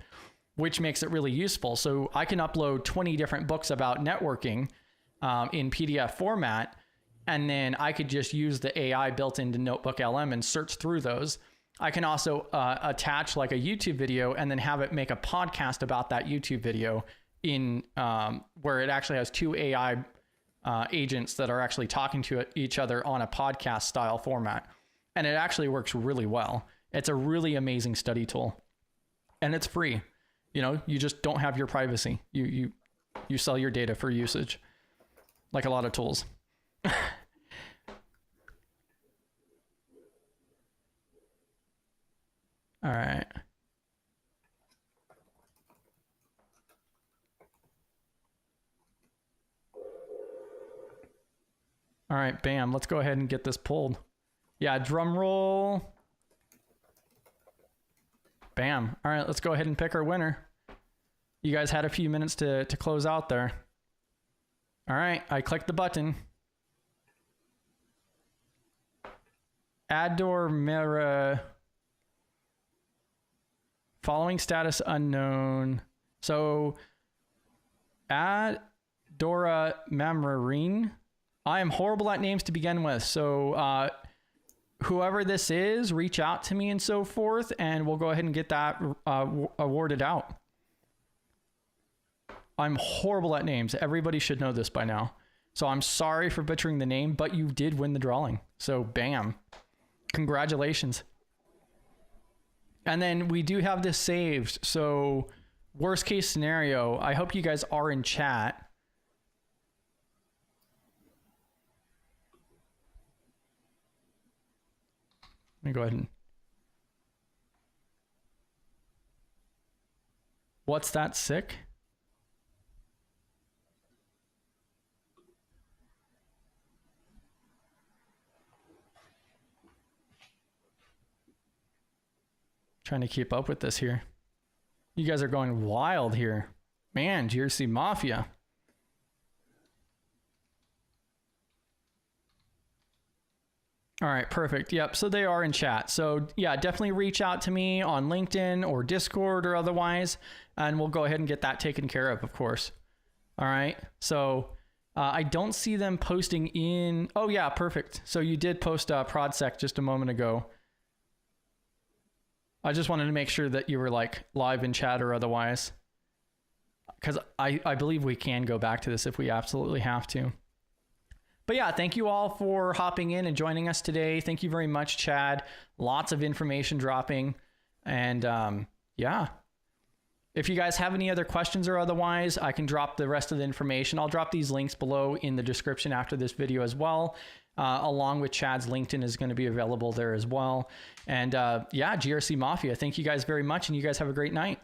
which makes it really useful. So I can upload 20 different books about networking in PDF format, and then I could just use the AI built into Notebook LM and search through those. I can also attach like a YouTube video and then have it make a podcast about that YouTube video in where it actually has two AI agents that are actually talking to each other on a podcast style format. And it actually works really well. It's a really amazing study tool, and it's free. You just don't have your privacy. You sell your data for usage, like a lot of tools. All right. All right, bam. Let's go ahead and get this pulled. Yeah, drum roll. Bam. All right, let's go ahead and pick our winner. You guys had a few minutes to close out there. All right, I clicked the button. Ador Mera. Following status unknown. So, Adora Mamrarine. I am horrible at names to begin with. So, whoever this is, reach out to me and so forth, and we'll go ahead and get that awarded out. I'm horrible at names. Everybody should know this by now. So I'm sorry for butchering the name, but you did win the drawing. So bam. Congratulations. And then we do have this saved. So worst case scenario, I hope you guys are in chat. Let me go ahead and... What's that sick? Trying to keep up with this here. You guys are going wild here. Man, GRC Mafia. All right, perfect. Yep, so they are in chat. So yeah, definitely reach out to me on LinkedIn or Discord or otherwise, and we'll go ahead and get that taken care of course. All right, so I don't see them posting in... Oh yeah, perfect. So you did post ProdSec just a moment ago. I just wanted to make sure that you were like live in chat or otherwise, because I believe we can go back to this if we absolutely have to. But yeah, thank you all for hopping in and joining us today. Thank you very much, Chad. Lots of information dropping. And yeah, If you guys have any other questions or otherwise, I can drop the rest of the information. I'll drop these links below in the description after this video as well. Along with Chad's LinkedIn is going to be available there as well. And yeah, GRC Mafia, thank you guys very much, and you guys have a great night.